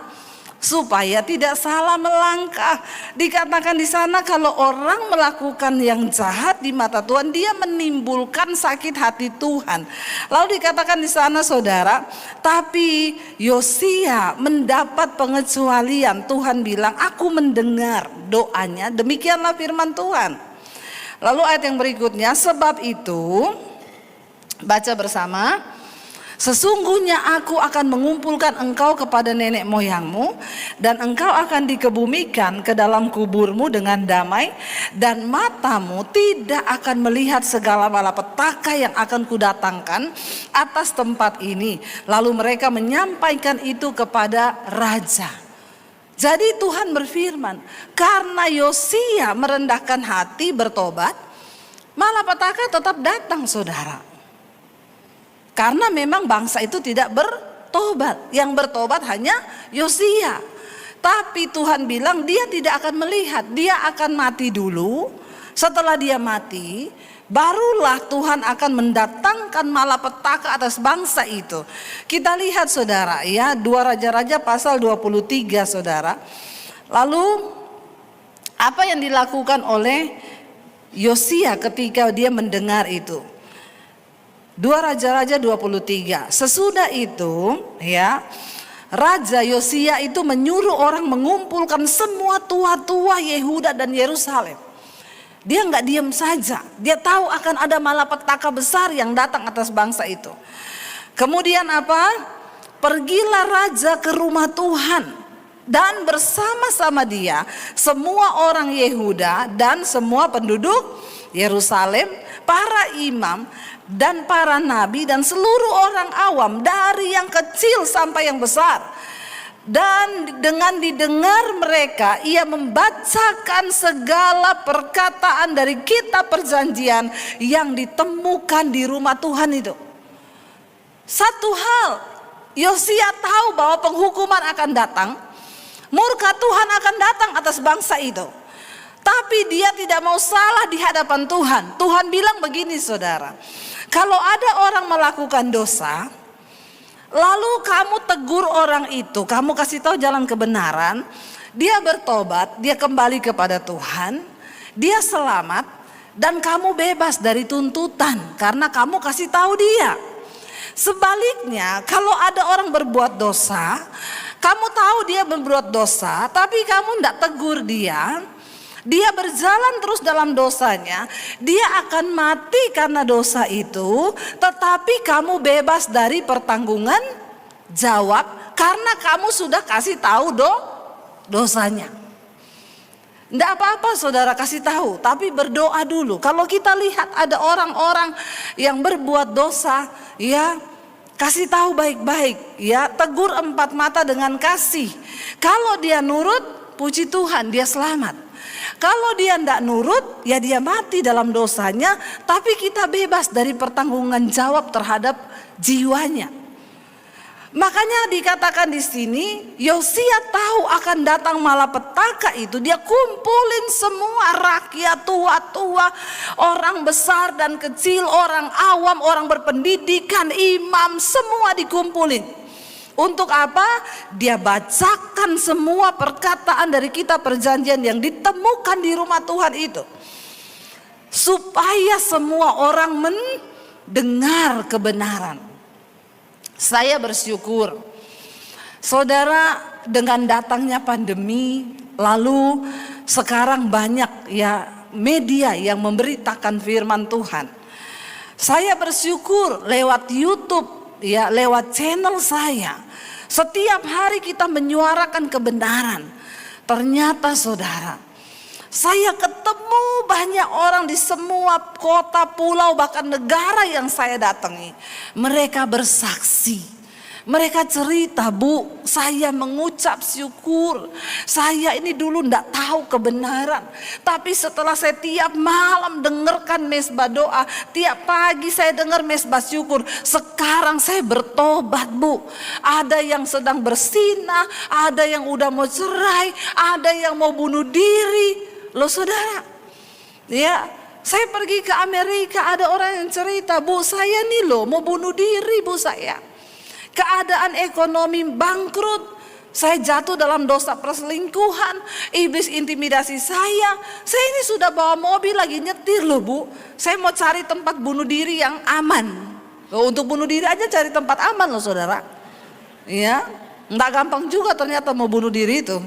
supaya tidak salah melangkah. Dikatakan di sana kalau orang melakukan yang jahat di mata Tuhan, dia menimbulkan sakit hati Tuhan. Lalu dikatakan di sana saudara, tapi Yosia mendapat pengecualian. Tuhan bilang, aku mendengar doanya, demikianlah firman Tuhan. Lalu ayat yang berikutnya, sebab itu baca bersama, sesungguhnya aku akan mengumpulkan engkau kepada nenek moyangmu, dan engkau akan dikebumikan ke dalam kuburmu dengan damai, dan matamu tidak akan melihat segala malapetaka yang akan kudatangkan atas tempat ini. Lalu mereka menyampaikan itu kepada raja. Jadi Tuhan berfirman, karena Yosia merendahkan hati bertobat, malapetaka tetap datang saudara. Karena memang bangsa itu tidak bertobat. Yang bertobat hanya Yosia. Tapi Tuhan bilang dia tidak akan melihat. Dia akan mati dulu. Setelah dia mati, barulah Tuhan akan mendatangkan malapetaka atas bangsa itu. Kita lihat saudara ya, 2 Raja-Raja pasal 23 saudara. Lalu apa yang dilakukan oleh Yosia ketika dia mendengar itu? 2 Raja-Raja 23. Sesudah itu ya, Raja Yosia itu menyuruh orang mengumpulkan semua tua-tua Yehuda dan Yerusalem. Dia nggak diam saja. Dia tahu akan ada malapetaka besar yang datang atas bangsa itu. Kemudian apa? Pergilah raja ke rumah Tuhan, dan bersama-sama dia semua orang Yehuda dan semua penduduk Yerusalem, para imam dan para nabi dan seluruh orang awam, dari yang kecil sampai yang besar. Dan dengan didengar mereka, ia membacakan segala perkataan dari kitab perjanjian yang ditemukan di rumah Tuhan itu. Satu hal, Yosia tahu bahwa penghukuman akan datang, murka Tuhan akan datang atas bangsa itu. Tapi dia tidak mau salah di hadapan Tuhan. Tuhan bilang begini saudara, kalau ada orang melakukan dosa, lalu kamu tegur orang itu, kamu kasih tahu jalan kebenaran, dia bertobat, dia kembali kepada Tuhan, dia selamat, dan kamu bebas dari tuntutan karena kamu kasih tahu dia. Sebaliknya, kalau ada orang berbuat dosa, kamu tahu dia berbuat dosa, tapi kamu tidak tegur dia, dia berjalan terus dalam dosanya, dia akan mati karena dosa itu, tetapi kamu bebas dari pertanggungan jawab karena kamu sudah kasih tahu dosanya. Tidak apa-apa saudara kasih tahu, tapi berdoa dulu. Kalau kita lihat ada orang-orang yang berbuat dosa, ya kasih tahu baik-baik, ya tegur empat mata dengan kasih. Kalau dia nurut, puji Tuhan dia selamat. Kalau dia tidak nurut, ya dia mati dalam dosanya, tapi kita bebas dari pertanggungan jawab terhadap jiwanya. Makanya dikatakan di sini, Yosia tahu akan datang malapetaka itu. Dia kumpulin semua rakyat, tua-tua, orang besar dan kecil, orang awam, orang berpendidikan, imam, semua dikumpulin. Untuk apa? Dia bacakan semua perkataan dari kitab perjanjian yang ditemukan di rumah Tuhan itu, supaya semua orang mendengar kebenaran. Saya bersyukur saudara, dengan datangnya pandemi, lalu sekarang banyak ya media yang memberitakan firman Tuhan. Saya bersyukur lewat YouTube, ya lewat channel saya, setiap hari kita menyuarakan kebenaran. Ternyata saudara, saya ketemu banyak orang di semua kota, pulau, bahkan negara yang saya datangi. Mereka bersaksi. Mereka cerita, Bu, saya mengucap syukur. Saya ini dulu tidak tahu kebenaran, tapi setelah saya tiap malam dengarkan mesbah doa, tiap pagi saya dengar mesbah syukur, sekarang saya bertobat, Bu. Ada yang sedang bersinah, ada yang udah mau cerai, ada yang mau bunuh diri. Loh saudara, ya saya pergi ke Amerika, ada orang yang cerita, Bu saya nih loh mau bunuh diri, Bu saya. Keadaan ekonomi bangkrut, saya jatuh dalam dosa perselingkuhan, iblis intimidasi saya ini sudah bawa mobil lagi nyetir loh Bu. Saya mau cari tempat bunuh diri yang aman. Loh, untuk bunuh diri aja cari tempat aman loh saudara. Ya, nggak gampang juga ternyata mau bunuh diri itu.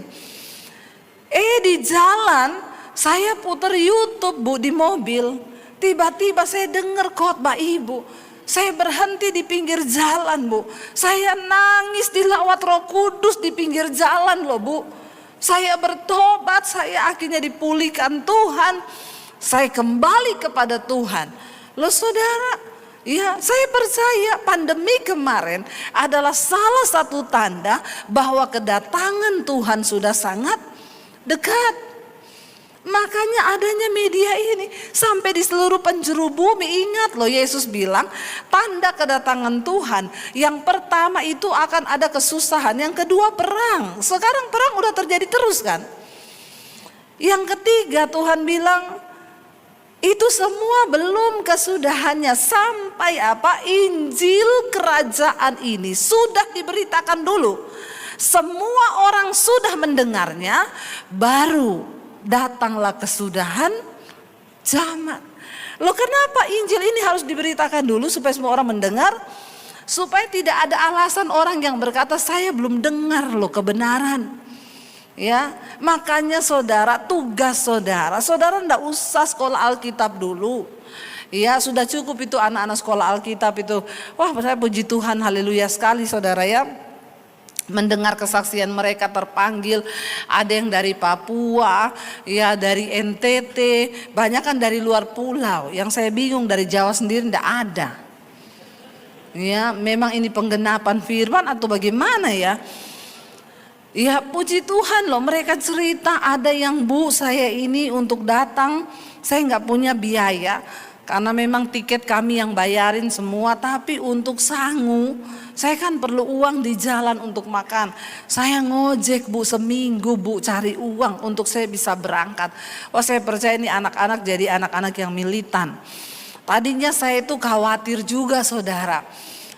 Di jalan saya putar YouTube Bu di mobil, tiba-tiba saya dengar khotbah Ibu. Saya berhenti di pinggir jalan Bu. Saya nangis dilawat Roh Kudus di pinggir jalan loh Bu. Saya bertobat, saya akhirnya dipulihkan Tuhan. Saya kembali kepada Tuhan. Loh saudara, ya saya percaya pandemi kemarin adalah salah satu tanda bahwa kedatangan Tuhan sudah sangat dekat. Makanya adanya media ini sampai di seluruh penjuru bumi. Ingat loh, Yesus bilang tanda kedatangan Tuhan yang pertama itu akan ada kesusahan, yang kedua perang. Sekarang perang udah terjadi terus kan. Yang ketiga Tuhan bilang itu semua belum kesudahannya, sampai apa? Injil kerajaan ini sudah diberitakan dulu. Semua orang sudah mendengarnya, baru datanglah kesudahan zaman. Loh kenapa Injil ini harus diberitakan dulu supaya semua orang mendengar? Supaya tidak ada alasan orang yang berkata saya belum dengar loh kebenaran. Ya, makanya saudara, tugas saudara tidak usah sekolah Alkitab dulu. Ya, sudah cukup itu anak-anak sekolah Alkitab itu. Wah, saya puji Tuhan, haleluya sekali saudara ya. mendengar kesaksian mereka terpanggil, ada yang dari Papua, ya dari NTT, banyak kan dari luar pulau. Yang saya bingung dari Jawa sendiri tidak ada. Ya, memang ini penggenapan firman atau bagaimana ya? Ya puji Tuhan loh, mereka cerita ada yang, Bu saya ini untuk datang, saya nggak punya biaya. Karena memang tiket kami yang bayarin semua, tapi untuk sangu saya kan perlu uang di jalan untuk makan. Saya ngojek Bu seminggu Bu, cari uang untuk saya bisa berangkat. Oh saya percaya ini anak-anak jadi anak-anak yang militan. Tadinya saya itu khawatir juga saudara.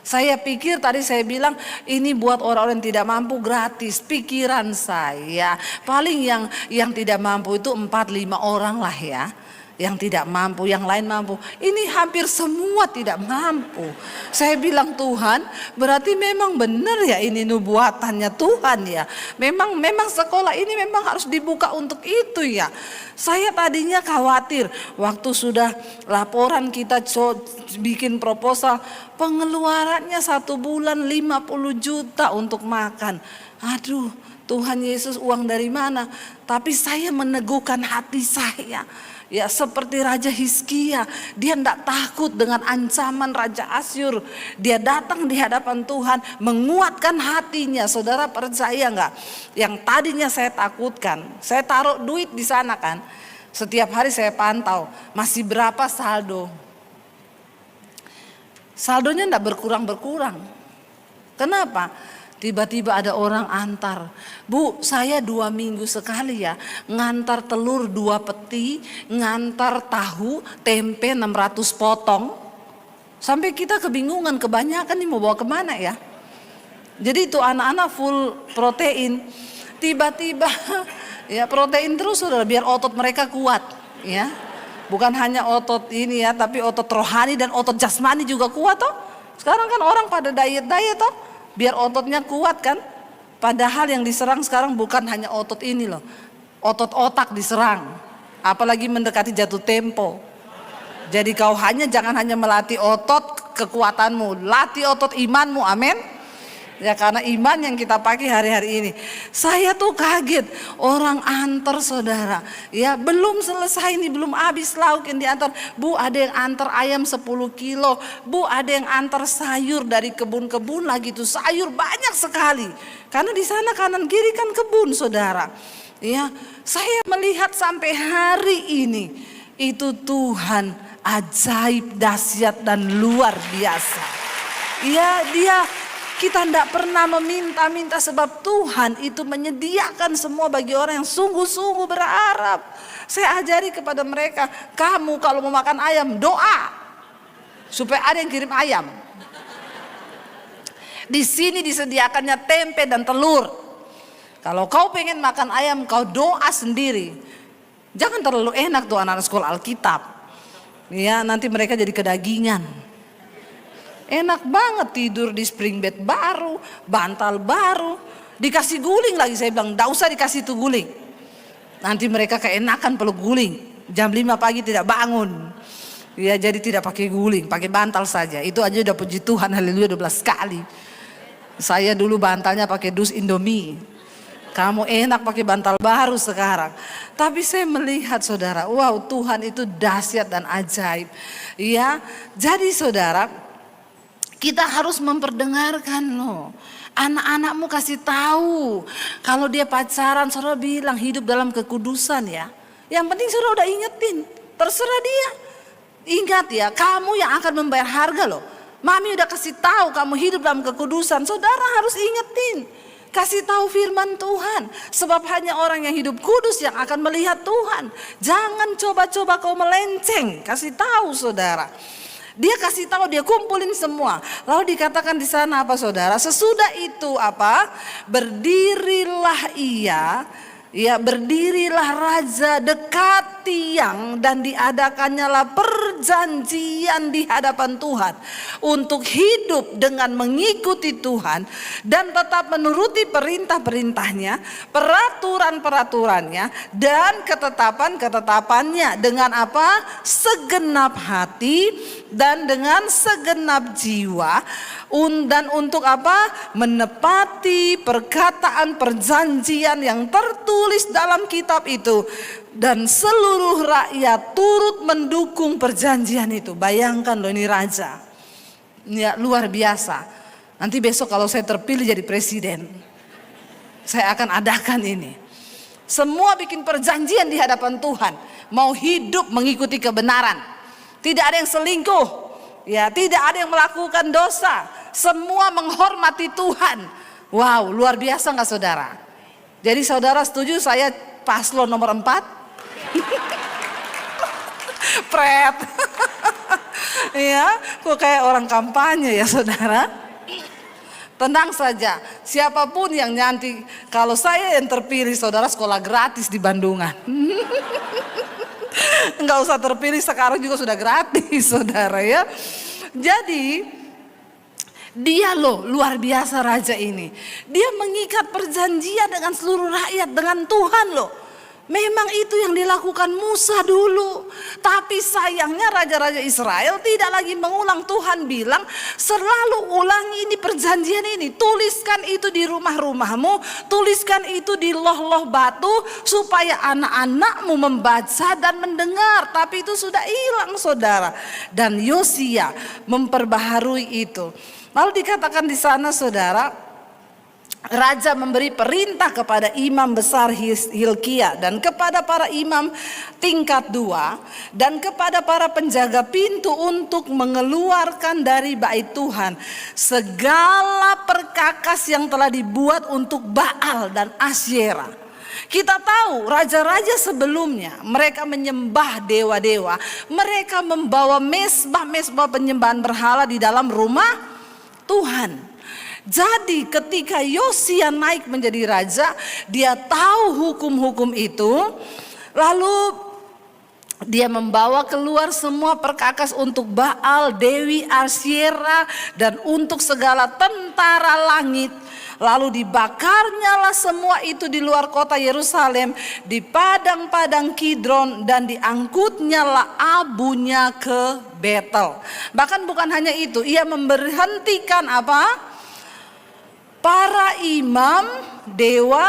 Saya pikir tadi saya bilang ini buat orang-orang yang tidak mampu gratis. Pikiran saya paling yang tidak mampu itu 4-5 orang lah ya. Yang tidak mampu, yang lain mampu. Ini hampir semua tidak mampu. Saya bilang Tuhan, berarti memang benar ya ini nubuatannya Tuhan ya. Memang sekolah ini memang harus dibuka untuk itu ya. Saya tadinya khawatir waktu sudah laporan kita bikin proposal, pengeluarannya 1 bulan 50 juta untuk makan. Aduh, Tuhan Yesus uang dari mana? Tapi saya meneguhkan hati saya. Ya seperti Raja Hizkia, dia tidak takut dengan ancaman Raja Asyur. Dia datang di hadapan Tuhan, menguatkan hatinya. Saudara percaya nggak? Yang tadinya saya takutkan, saya taruh duit di sana kan. Setiap hari saya pantau, masih berapa saldo. Saldonya tidak berkurang-berkurang. Kenapa? Tiba-tiba ada orang antar, Bu saya 2 minggu sekali ya ngantar telur 2 peti, ngantar tahu, tempe 600 potong. Sampai kita kebingungan, kebanyakan nih mau bawa kemana ya. Jadi itu anak-anak full protein. Tiba-tiba ya protein terus saudara, biar otot mereka kuat ya. Bukan hanya otot ini ya, tapi otot rohani dan otot jasmani juga kuat toh. Sekarang kan orang pada diet-diet toh, biar ototnya kuat kan. Padahal yang diserang sekarang bukan hanya otot ini loh, otot otak diserang. Apalagi mendekati jatuh tempo. Jadi kau jangan hanya melatih otot kekuatanmu, latih otot imanmu, amin. Ya karena iman yang kita pakai hari-hari ini. Saya tuh kaget, orang antar saudara. Ya belum selesai nih, belum habis lauk yang diantar. Bu ada yang antar ayam 10 kilo. Bu ada yang antar sayur dari kebun-kebun lagi tuh. Sayur banyak sekali. Karena di sana kanan kiri kan kebun saudara. Ya saya melihat sampai hari ini. Itu Tuhan ajaib, dahsyat dan luar biasa. Ya kita tidak pernah meminta-minta sebab Tuhan itu menyediakan semua bagi orang yang sungguh-sungguh berharap. Saya ajari kepada mereka, kamu kalau mau makan ayam doa supaya ada yang kirim ayam. Di sini disediakannya tempe dan telur. Kalau kau pengen makan ayam kau doa sendiri. Jangan terlalu enak tuh anak-anak sekolah Alkitab. Ya nanti mereka jadi kedagingan. Enak banget tidur di spring bed baru, bantal baru, dikasih guling lagi. Saya bilang, enggak usah dikasih itu guling. Nanti mereka keenakan peluk guling. Jam 5 pagi tidak bangun. Ya jadi tidak pakai guling, pakai bantal saja. Itu aja udah puji Tuhan, haleluya 12 kali. Saya dulu bantalnya pakai dus Indomie. Kamu enak pakai bantal baru sekarang. Tapi saya melihat saudara, wow Tuhan itu dahsyat dan ajaib. Ya, jadi saudara, kita harus memperdengarkan loh. Anak-anakmu kasih tahu. Kalau dia pacaran, saudara bilang hidup dalam kekudusan ya. Yang penting saudara udah ingetin. Terserah dia. Ingat ya, kamu yang akan membayar harga loh. Mami udah kasih tahu kamu hidup dalam kekudusan. Saudara harus ingetin. Kasih tahu firman Tuhan. Sebab hanya orang yang hidup kudus yang akan melihat Tuhan. Jangan coba-coba kau melenceng. Kasih tahu saudara. Dia kasih tahu, dia kumpulin semua. Lalu dikatakan di sana apa saudara? Sesudah itu apa? Berdirilah ia Ya, berdirilah raja dekat tiang dan diadakannya lah perjanjian di hadapan Tuhan untuk hidup dengan mengikuti Tuhan dan tetap menuruti perintah-perintahnya, peraturan-peraturannya dan ketetapan-ketetapannya dengan apa? Segenap hati dan dengan segenap jiwa, dan untuk apa? Menepati perkataan perjanjian yang tertulis dalam kitab itu, dan seluruh rakyat turut mendukung perjanjian itu. Bayangkan loh, ini raja, ya luar biasa. Nanti besok kalau saya terpilih jadi presiden, saya akan adakan ini. Semua bikin perjanjian di hadapan Tuhan, mau hidup mengikuti kebenaran, tidak ada yang selingkuh, ya tidak ada yang melakukan dosa, semua menghormati Tuhan. Wow, luar biasa nggak saudara? Jadi saudara setuju saya paslon nomor 4? Pret. Ya, kok kayak orang kampanye ya saudara? Tenang saja, siapapun yang nanti kalau saya yang terpilih, saudara sekolah gratis di Bandungan. Nggak usah terpilih sekarang juga sudah gratis saudara ya. Jadi dia loh luar biasa raja ini. Dia mengikat perjanjian dengan seluruh rakyat, dengan Tuhan loh. Memang itu yang dilakukan Musa dulu. Tapi sayangnya raja-raja Israel tidak lagi mengulang. Tuhan bilang selalu ulangi ini perjanjian ini. Tuliskan itu di rumah-rumahmu. Tuliskan itu di loh-loh batu. Supaya anak-anakmu membaca dan mendengar. Tapi itu sudah hilang saudara. Dan Yosia memperbaharui itu. Lalu dikatakan di sana saudara, raja memberi perintah kepada imam besar Hilkia dan kepada para imam tingkat 2 dan kepada para penjaga pintu untuk mengeluarkan dari bait Tuhan segala perkakas yang telah dibuat untuk Baal dan Asyera. Kita tahu raja-raja sebelumnya mereka menyembah dewa-dewa, mereka membawa mesbah-mesbah penyembahan berhala di dalam rumah Tuhan. Jadi ketika Yosia naik menjadi raja, dia tahu hukum-hukum itu, lalu dia membawa keluar semua perkakas untuk Baal, Dewi Asyera, dan untuk segala tentara langit. Lalu dibakarnyalah semua itu di luar kota Yerusalem, di padang-padang Kidron, dan diangkutnyalah abunya ke Betel. Bahkan bukan hanya itu, ia memberhentikan apa? Para imam dewa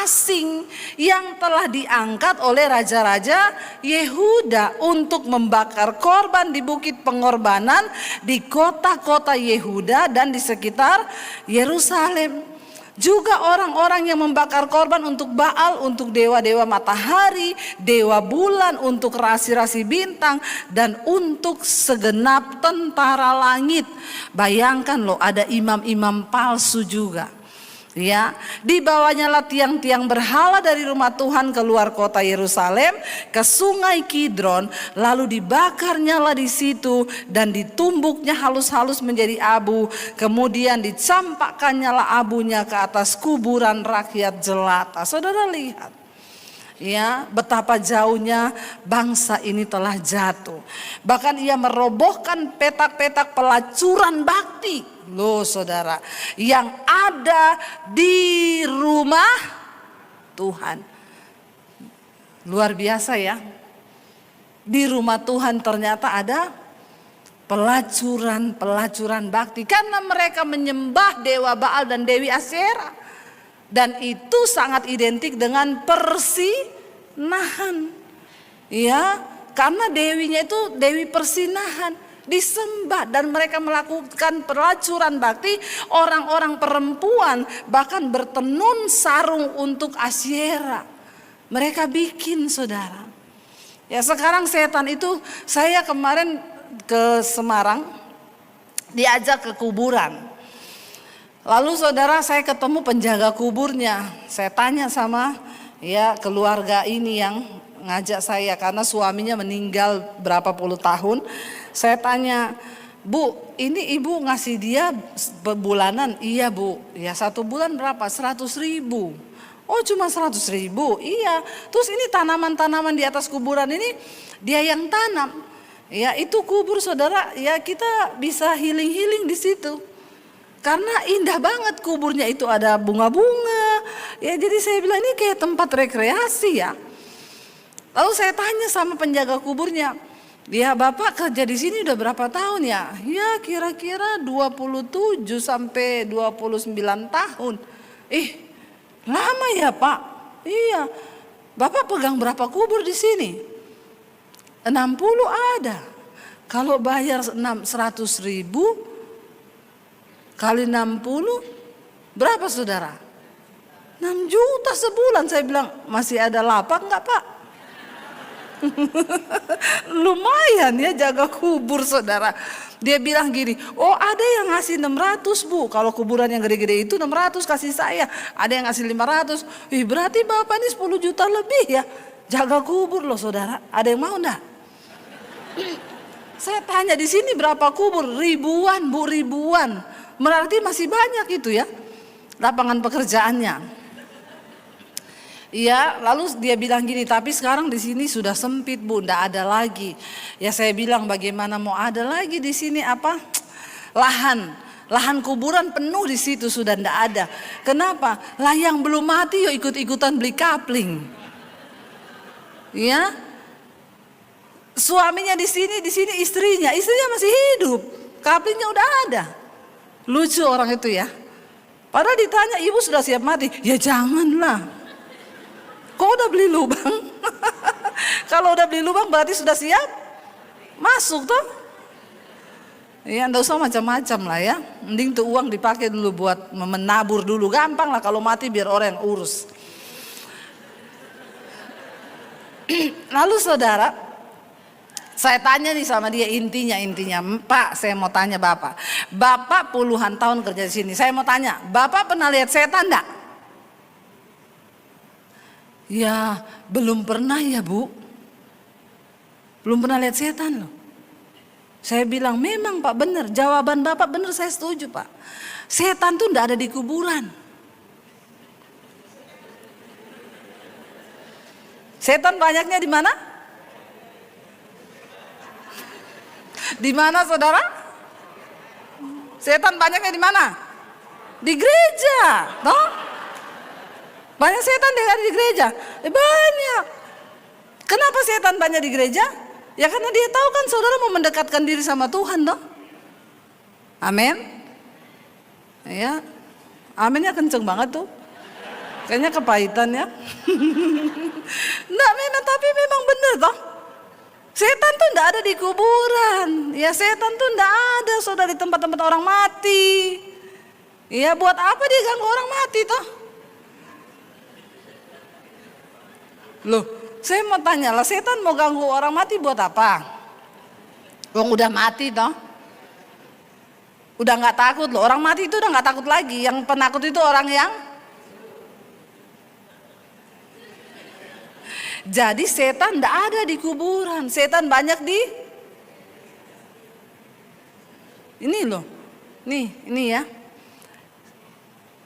asing yang telah diangkat oleh raja-raja Yehuda untuk membakar korban di bukit pengorbanan di kota-kota Yehuda dan di sekitar Yerusalem. Juga orang-orang yang membakar korban untuk Baal, untuk dewa-dewa matahari, dewa bulan, untuk rasi-rasi bintang, dan untuk segenap tentara langit. Bayangkan loh, ada imam-imam palsu juga. Ya, dibawanyalah tiang-tiang berhala dari rumah Tuhan keluar kota Yerusalem ke sungai Kidron, lalu dibakarnyalah di situ dan ditumbuknya halus-halus menjadi abu, kemudian dicampakkannya abunya ke atas kuburan rakyat jelata. Saudara lihat, ya, betapa jauhnya bangsa ini telah jatuh. Bahkan ia merobohkan petak-petak pelacuran bakti loh saudara, yang ada di rumah Tuhan. Luar biasa ya. Di rumah Tuhan ternyata ada pelacuran bakti, karena mereka menyembah dewa Baal dan Dewi Asyera. Dan itu sangat identik dengan persinahan. Ya, karena dewinya itu dewi persinahan, disembah, dan mereka melakukan pelacuran bakti. Orang-orang perempuan bahkan bertenun sarung untuk Asyera. Mereka bikin saudara. Ya, sekarang setan itu, saya kemarin ke Semarang diajak ke kuburan. Lalu saudara, saya ketemu penjaga kuburnya. Saya tanya sama ya keluarga ini yang ngajak saya, karena suaminya meninggal berapa puluh tahun. Saya tanya, Bu, ini ibu ngasih dia bulanan? Iya Bu. Ya, 1 bulan berapa? 100.000. Oh cuma 100.000, iya. Terus ini tanaman-tanaman di atas kuburan ini dia yang tanam. Ya itu kubur saudara, ya kita bisa healing di situ. Karena indah banget kuburnya itu, ada bunga-bunga. Ya jadi saya bilang ini kayak tempat rekreasi ya. Lalu saya tanya sama penjaga kuburnya, ya Bapak kerja di sini udah berapa tahun ya? Ya kira-kira 27 sampai 29 tahun. Lama ya Pak? Iya. Bapak pegang berapa kubur di sini? 60 ada. Kalau bayar 100.000 kali 60 berapa saudara? 6 juta sebulan. Saya bilang masih ada lapak enggak Pak? Lumayan ya jaga kubur saudara. Dia bilang gini, oh ada yang ngasih 600 Bu. Kalau kuburan yang gede-gede itu 600 kasih saya. Ada yang ngasih 500. Berarti Bapak ini 10 juta lebih ya. Jaga kubur loh saudara. Ada yang mau enggak? Saya tanya di sini berapa kubur? Ribuan Bu, ribuan. Berarti masih banyak itu ya lapangan pekerjaannya. Iya, lalu dia bilang gini, tapi sekarang di sini sudah sempit Bu, ndak ada lagi. Ya saya bilang bagaimana mau ada lagi di sini apa? Lahan kuburan penuh di situ sudah ndak ada. Kenapa? Lah yang belum mati yuk ikut-ikutan beli kapling. Ya. Suaminya di sini istrinya masih hidup. Kaplingnya udah ada. Lucu orang itu ya. Padahal ditanya, ibu sudah siap mati? Ya janganlah. Kok udah beli lubang? Kalau udah beli lubang berarti sudah siap masuk toh. Ya enggak usah macam-macam lah ya. Mending tuh uang dipakai dulu buat menabur dulu. Gampang lah kalau mati biar orang yang urus. Lalu saudara, saya tanya nih sama dia intinya, Pak saya mau tanya Bapak puluhan tahun kerja di sini. Saya mau tanya, Bapak pernah lihat setan enggak? Ya belum pernah ya Bu. Belum pernah lihat setan loh. Saya bilang memang Pak benar. Jawaban Bapak benar, saya setuju Pak. Setan tuh enggak ada di kuburan. Setan banyaknya di mana? Di mana saudara? Setan banyaknya di mana? Di gereja, toh? Banyak setan yang ada di gereja. Banyak. Kenapa setan banyak di gereja? Ya karena dia tahu kan saudara mau mendekatkan diri sama Tuhan toh. Amin. Ya. Aminnya kenceng banget tuh. Kayaknya kepahitan ya. Nah memang, tapi memang benar toh. Setan tuh enggak ada di kuburan. Ya setan tuh enggak ada saudara di tempat-tempat orang mati. Ya buat apa dia ganggu orang mati toh? Loh, saya mau tanya lah, setan mau ganggu orang mati buat apa? Wong udah mati toh. Udah nggak takut loh, orang mati itu udah nggak takut lagi. Yang penakut itu orang yang. Jadi setan nggak ada di kuburan, setan banyak di. Ini loh, ini ya.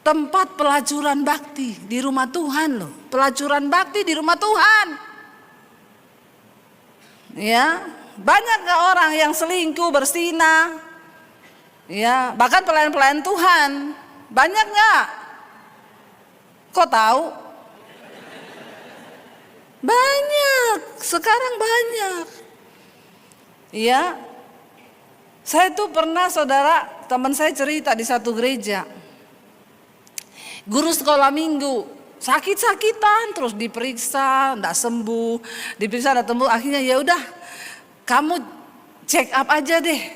Tempat pelacuran bakti di rumah Tuhan loh. Pelacuran bakti di rumah Tuhan. Ya, banyak gak orang yang selingkuh, berzina. Ya, bahkan pelayan-pelayan Tuhan. Banyak gak? Kok tahu? Banyak, sekarang banyak. Ya. Saya tuh pernah saudara, teman saya cerita di satu gereja. Guru sekolah minggu sakit-sakitan terus diperiksa enggak sembuh, diperiksa enggak sembuh, akhirnya ya udah kamu check up aja deh,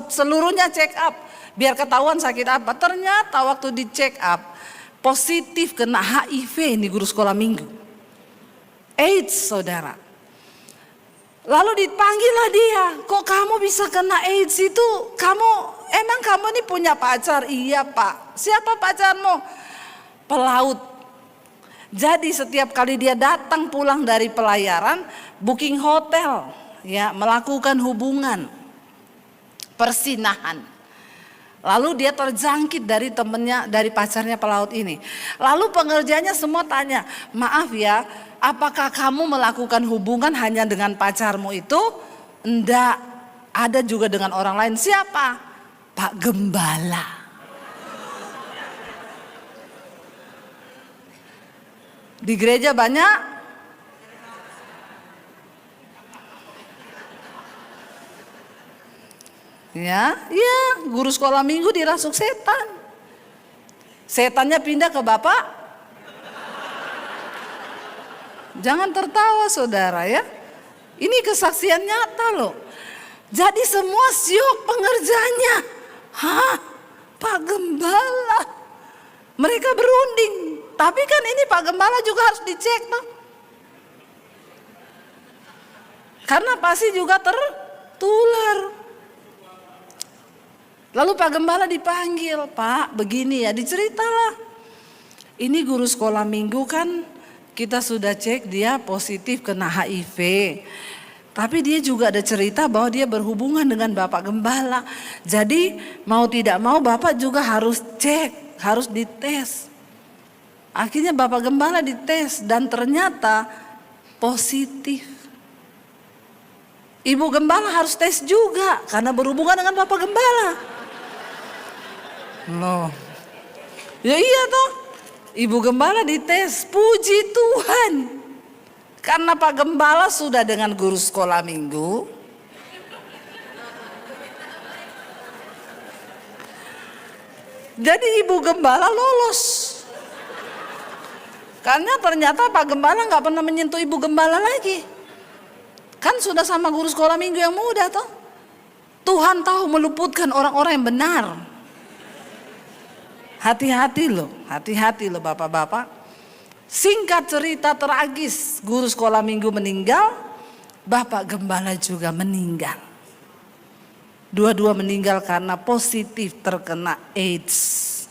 seluruhnya check up biar ketahuan sakit apa. Ternyata waktu di check up positif kena HIV nih guru sekolah minggu, AIDS saudara. Lalu dipanggillah dia, kok kamu bisa kena AIDS itu? Emang kamu ini punya pacar? Iya Pak. Siapa pacarmu? Pelaut. Jadi setiap kali dia datang pulang dari pelayaran, booking hotel, ya melakukan hubungan, persinahan. Lalu dia terjangkit dari temennya, dari pacarnya pelaut ini. Lalu pengerjanya semua tanya, maaf ya, apakah kamu melakukan hubungan hanya dengan pacarmu itu? Enggak, ada juga dengan orang lain. Siapa? Pak Gembala. Di gereja banyak ya, guru sekolah minggu dirasuk setan. Setannya pindah ke bapak. Jangan tertawa saudara ya. Ini kesaksian nyata loh. Jadi semua syok pengerjanya. Hah? Pak Gembala. Mereka berunding. Tapi kan ini Pak Gembala juga harus dicek toh. Karena pasti juga tertular. Lalu Pak Gembala dipanggil, Pak begini ya, diceritalah. Ini guru sekolah minggu kan kita sudah cek dia positif kena HIV. Tapi dia juga ada cerita bahwa dia berhubungan dengan Bapak Gembala. Jadi mau tidak mau Bapak juga harus cek, harus dites. Akhirnya Bapak Gembala dites dan ternyata positif. Ibu Gembala harus tes juga karena berhubungan dengan Bapak Gembala. Loh, ya iya toh, Ibu Gembala dites, puji Tuhan. Karena Pak Gembala sudah dengan guru sekolah minggu. Jadi Ibu Gembala lolos. Karena ternyata Pak Gembala gak pernah menyentuh Ibu Gembala lagi. Kan sudah sama guru sekolah minggu yang muda toh. Tuhan tahu meluputkan orang-orang yang benar. Hati-hati loh bapak-bapak. Singkat cerita tragis, guru sekolah minggu meninggal, Bapak Gembala juga meninggal. Dua-dua meninggal karena positif terkena AIDS.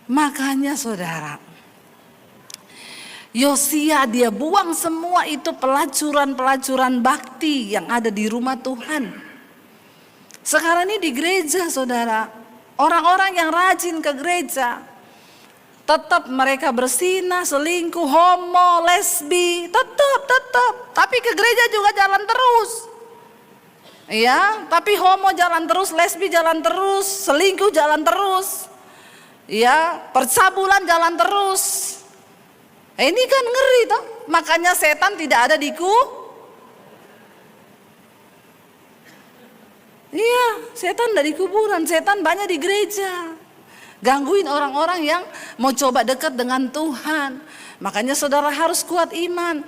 Makanya saudara, Yosia dia buang semua itu pelacuran-pelacuran bakti yang ada di rumah Tuhan. Sekarang ini di gereja saudara, orang-orang yang rajin ke gereja, tetap mereka berzina, selingkuh, homo, lesbi, tetap. Tapi ke gereja juga jalan terus. Ya, tapi homo jalan terus, lesbi jalan terus, selingkuh jalan terus. Ya, percabulan jalan terus. Ini kan ngeri toh. Makanya setan tidak ada di Iya, setan dari kuburan, setan banyak di gereja. Gangguin orang-orang yang mau coba dekat dengan Tuhan. Makanya saudara harus kuat iman.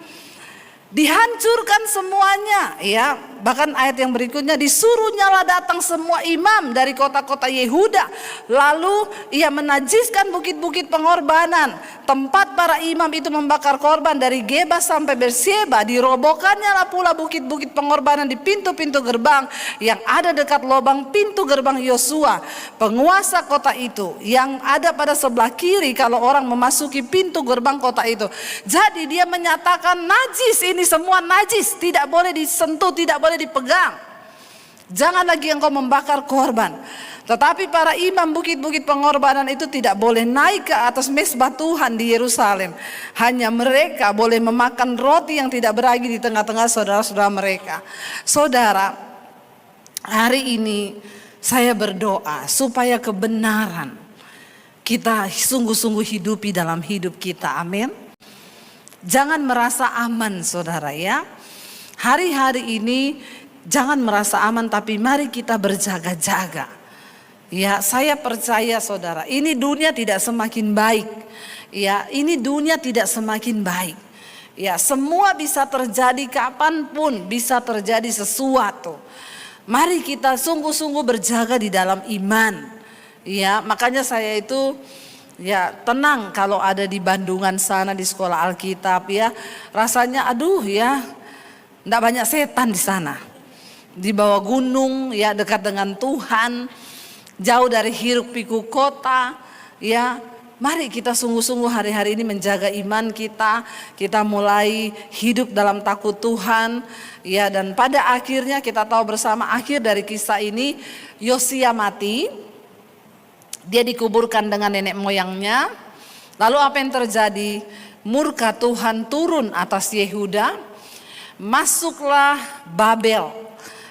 Dihancurkan semuanya, ya. Bahkan ayat yang berikutnya, disuruh nyala datang semua imam dari kota-kota Yehuda. Lalu ia menajiskan bukit-bukit pengorbanan. Tempat para imam itu membakar korban dari Geba sampai Berseba. Dirobohkannya lah pula bukit-bukit pengorbanan di pintu-pintu gerbang yang ada dekat lubang pintu gerbang Yosua, penguasa kota itu, yang ada pada sebelah kiri kalau orang memasuki pintu gerbang kota itu. Jadi dia menyatakan najis, ini semua najis, tidak boleh disentuh, tidak boleh dipegang. Jangan lagi engkau membakar korban. Tetapi para imam bukit-bukit pengorbanan itu tidak boleh naik ke atas mezbah Tuhan di Yerusalem. Hanya mereka boleh memakan roti yang tidak beragi di tengah-tengah saudara-saudara mereka. Saudara, hari ini saya berdoa supaya kebenaran kita sungguh-sungguh hidupi dalam hidup kita. Amin. Jangan merasa aman saudara ya. Hari-hari ini jangan merasa aman, tapi mari kita berjaga-jaga. Ya, saya percaya saudara, ini dunia tidak semakin baik. Ya, ini dunia tidak semakin baik. Ya, semua bisa terjadi kapanpun, bisa terjadi sesuatu. Mari kita sungguh-sungguh berjaga di dalam iman. Ya, makanya saya itu ya tenang kalau ada di Bandungan sana di sekolah Alkitab ya. Rasanya aduh ya, enggak banyak setan di sana. Di bawah gunung ya, dekat dengan Tuhan, jauh dari hiruk pikuk kota ya. Mari kita sungguh-sungguh hari-hari ini menjaga iman kita. Kita mulai hidup dalam takut Tuhan. Ya, dan pada akhirnya kita tahu bersama akhir dari kisah ini, Yosia mati. Dia dikuburkan dengan nenek moyangnya. Lalu apa yang terjadi? Murka Tuhan turun atas Yehuda. Masuklah Babel.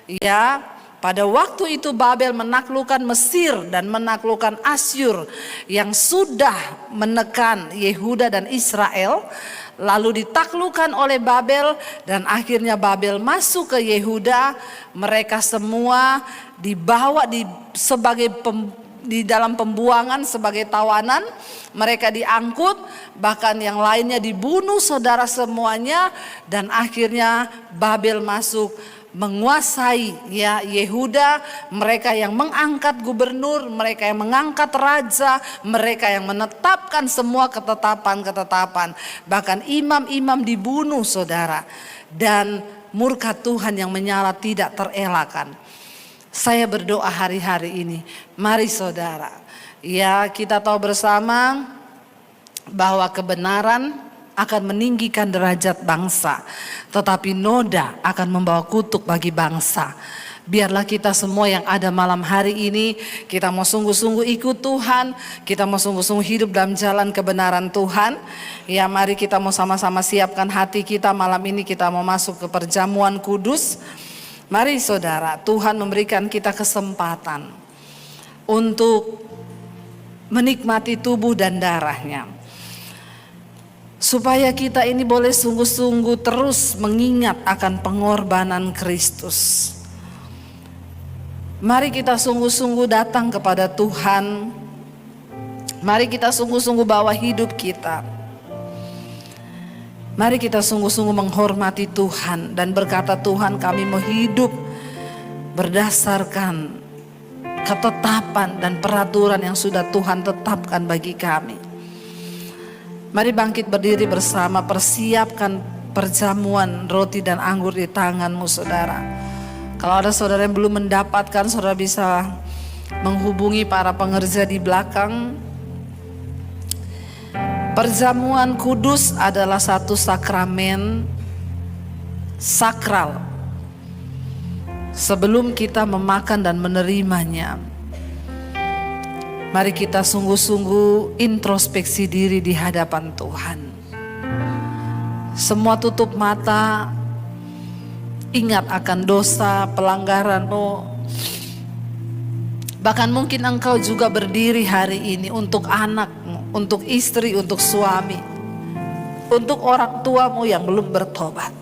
Ya, pada waktu itu Babel menaklukkan Mesir dan menaklukkan Asyur yang sudah menekan Yehuda dan Israel. Lalu ditaklukkan oleh Babel dan akhirnya Babel masuk ke Yehuda. Mereka semua dibawa di dalam pembuangan sebagai tawanan. Mereka diangkut, bahkan yang lainnya dibunuh saudara semuanya. Dan akhirnya Babel masuk menguasai ya Yehuda. Mereka yang mengangkat gubernur, mereka yang mengangkat raja, mereka yang menetapkan semua ketetapan-ketetapan. Bahkan imam-imam dibunuh saudara. Dan murka Tuhan yang menyala tidak terelakkan. Saya berdoa hari-hari ini, mari saudara, ya kita tahu bersama bahwa kebenaran akan meninggikan derajat bangsa, tetapi noda akan membawa kutuk bagi bangsa. Biarlah kita semua yang ada malam hari ini, kita mau sungguh-sungguh ikut Tuhan, kita mau sungguh-sungguh hidup dalam jalan kebenaran Tuhan. Ya, mari kita mau sama-sama siapkan hati kita malam ini, kita mau masuk ke perjamuan kudus. Mari saudara, Tuhan memberikan kita kesempatan untuk menikmati tubuh dan darahnya. Supaya kita ini boleh sungguh-sungguh terus mengingat akan pengorbanan Kristus. Mari kita sungguh-sungguh datang kepada Tuhan. Mari kita sungguh-sungguh bawa hidup kita. Mari kita sungguh-sungguh menghormati Tuhan dan berkata, Tuhan, kami mau hidup berdasarkan ketetapan dan peraturan yang sudah Tuhan tetapkan bagi kami. Mari bangkit berdiri bersama, persiapkan perjamuan roti dan anggur di tanganmu saudara. Kalau ada saudara yang belum mendapatkan, saudara bisa menghubungi para pengerja di belakang. Perjamuan kudus adalah satu sakramen sakral. Sebelum kita memakan dan menerimanya, mari kita sungguh-sungguh introspeksi diri di hadapan Tuhan. Semua tutup mata, ingat akan dosa, pelanggaranmu. Bahkan mungkin engkau juga berdiri hari ini untuk anakmu, untuk istri, untuk suami, untuk orang tuamu yang belum bertobat.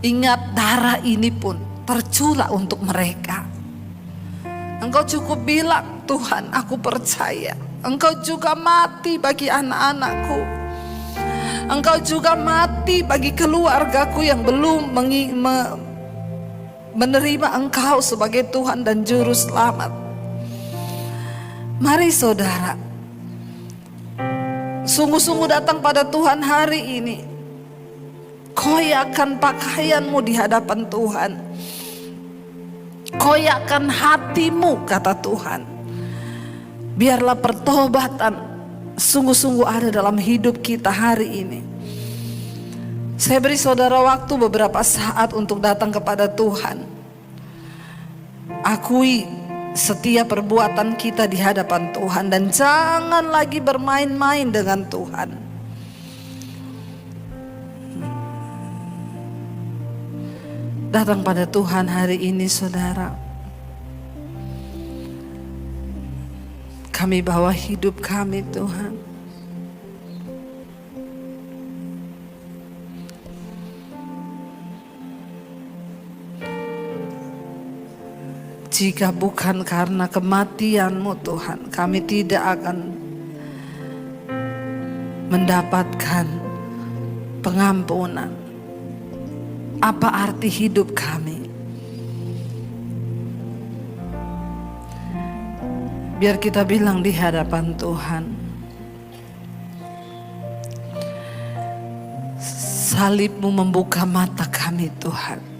Ingat, darah ini pun tercurah untuk mereka. Engkau cukup bilang, Tuhan, aku percaya Engkau juga mati bagi anak-anakku. Engkau juga mati bagi keluargaku yang belum menerima Engkau sebagai Tuhan dan Juru Selamat. Mari saudara, sungguh-sungguh datang pada Tuhan hari ini. Koyakkan pakaianmu di hadapan Tuhan. Koyakkan hatimu, kata Tuhan. Biarlah pertobatan sungguh-sungguh ada dalam hidup kita hari ini. Saya beri saudara waktu beberapa saat untuk datang kepada Tuhan. Akui setiap perbuatan kita di hadapan Tuhan dan jangan lagi bermain-main dengan Tuhan. Datang pada Tuhan hari ini saudara. Kami bawa hidup kami Tuhan. Jika bukan karena kematian-Mu Tuhan, kami tidak akan mendapatkan pengampunan. Apa arti hidup kami? Biar kita bilang di hadapan Tuhan, salib-Mu membuka mata kami Tuhan.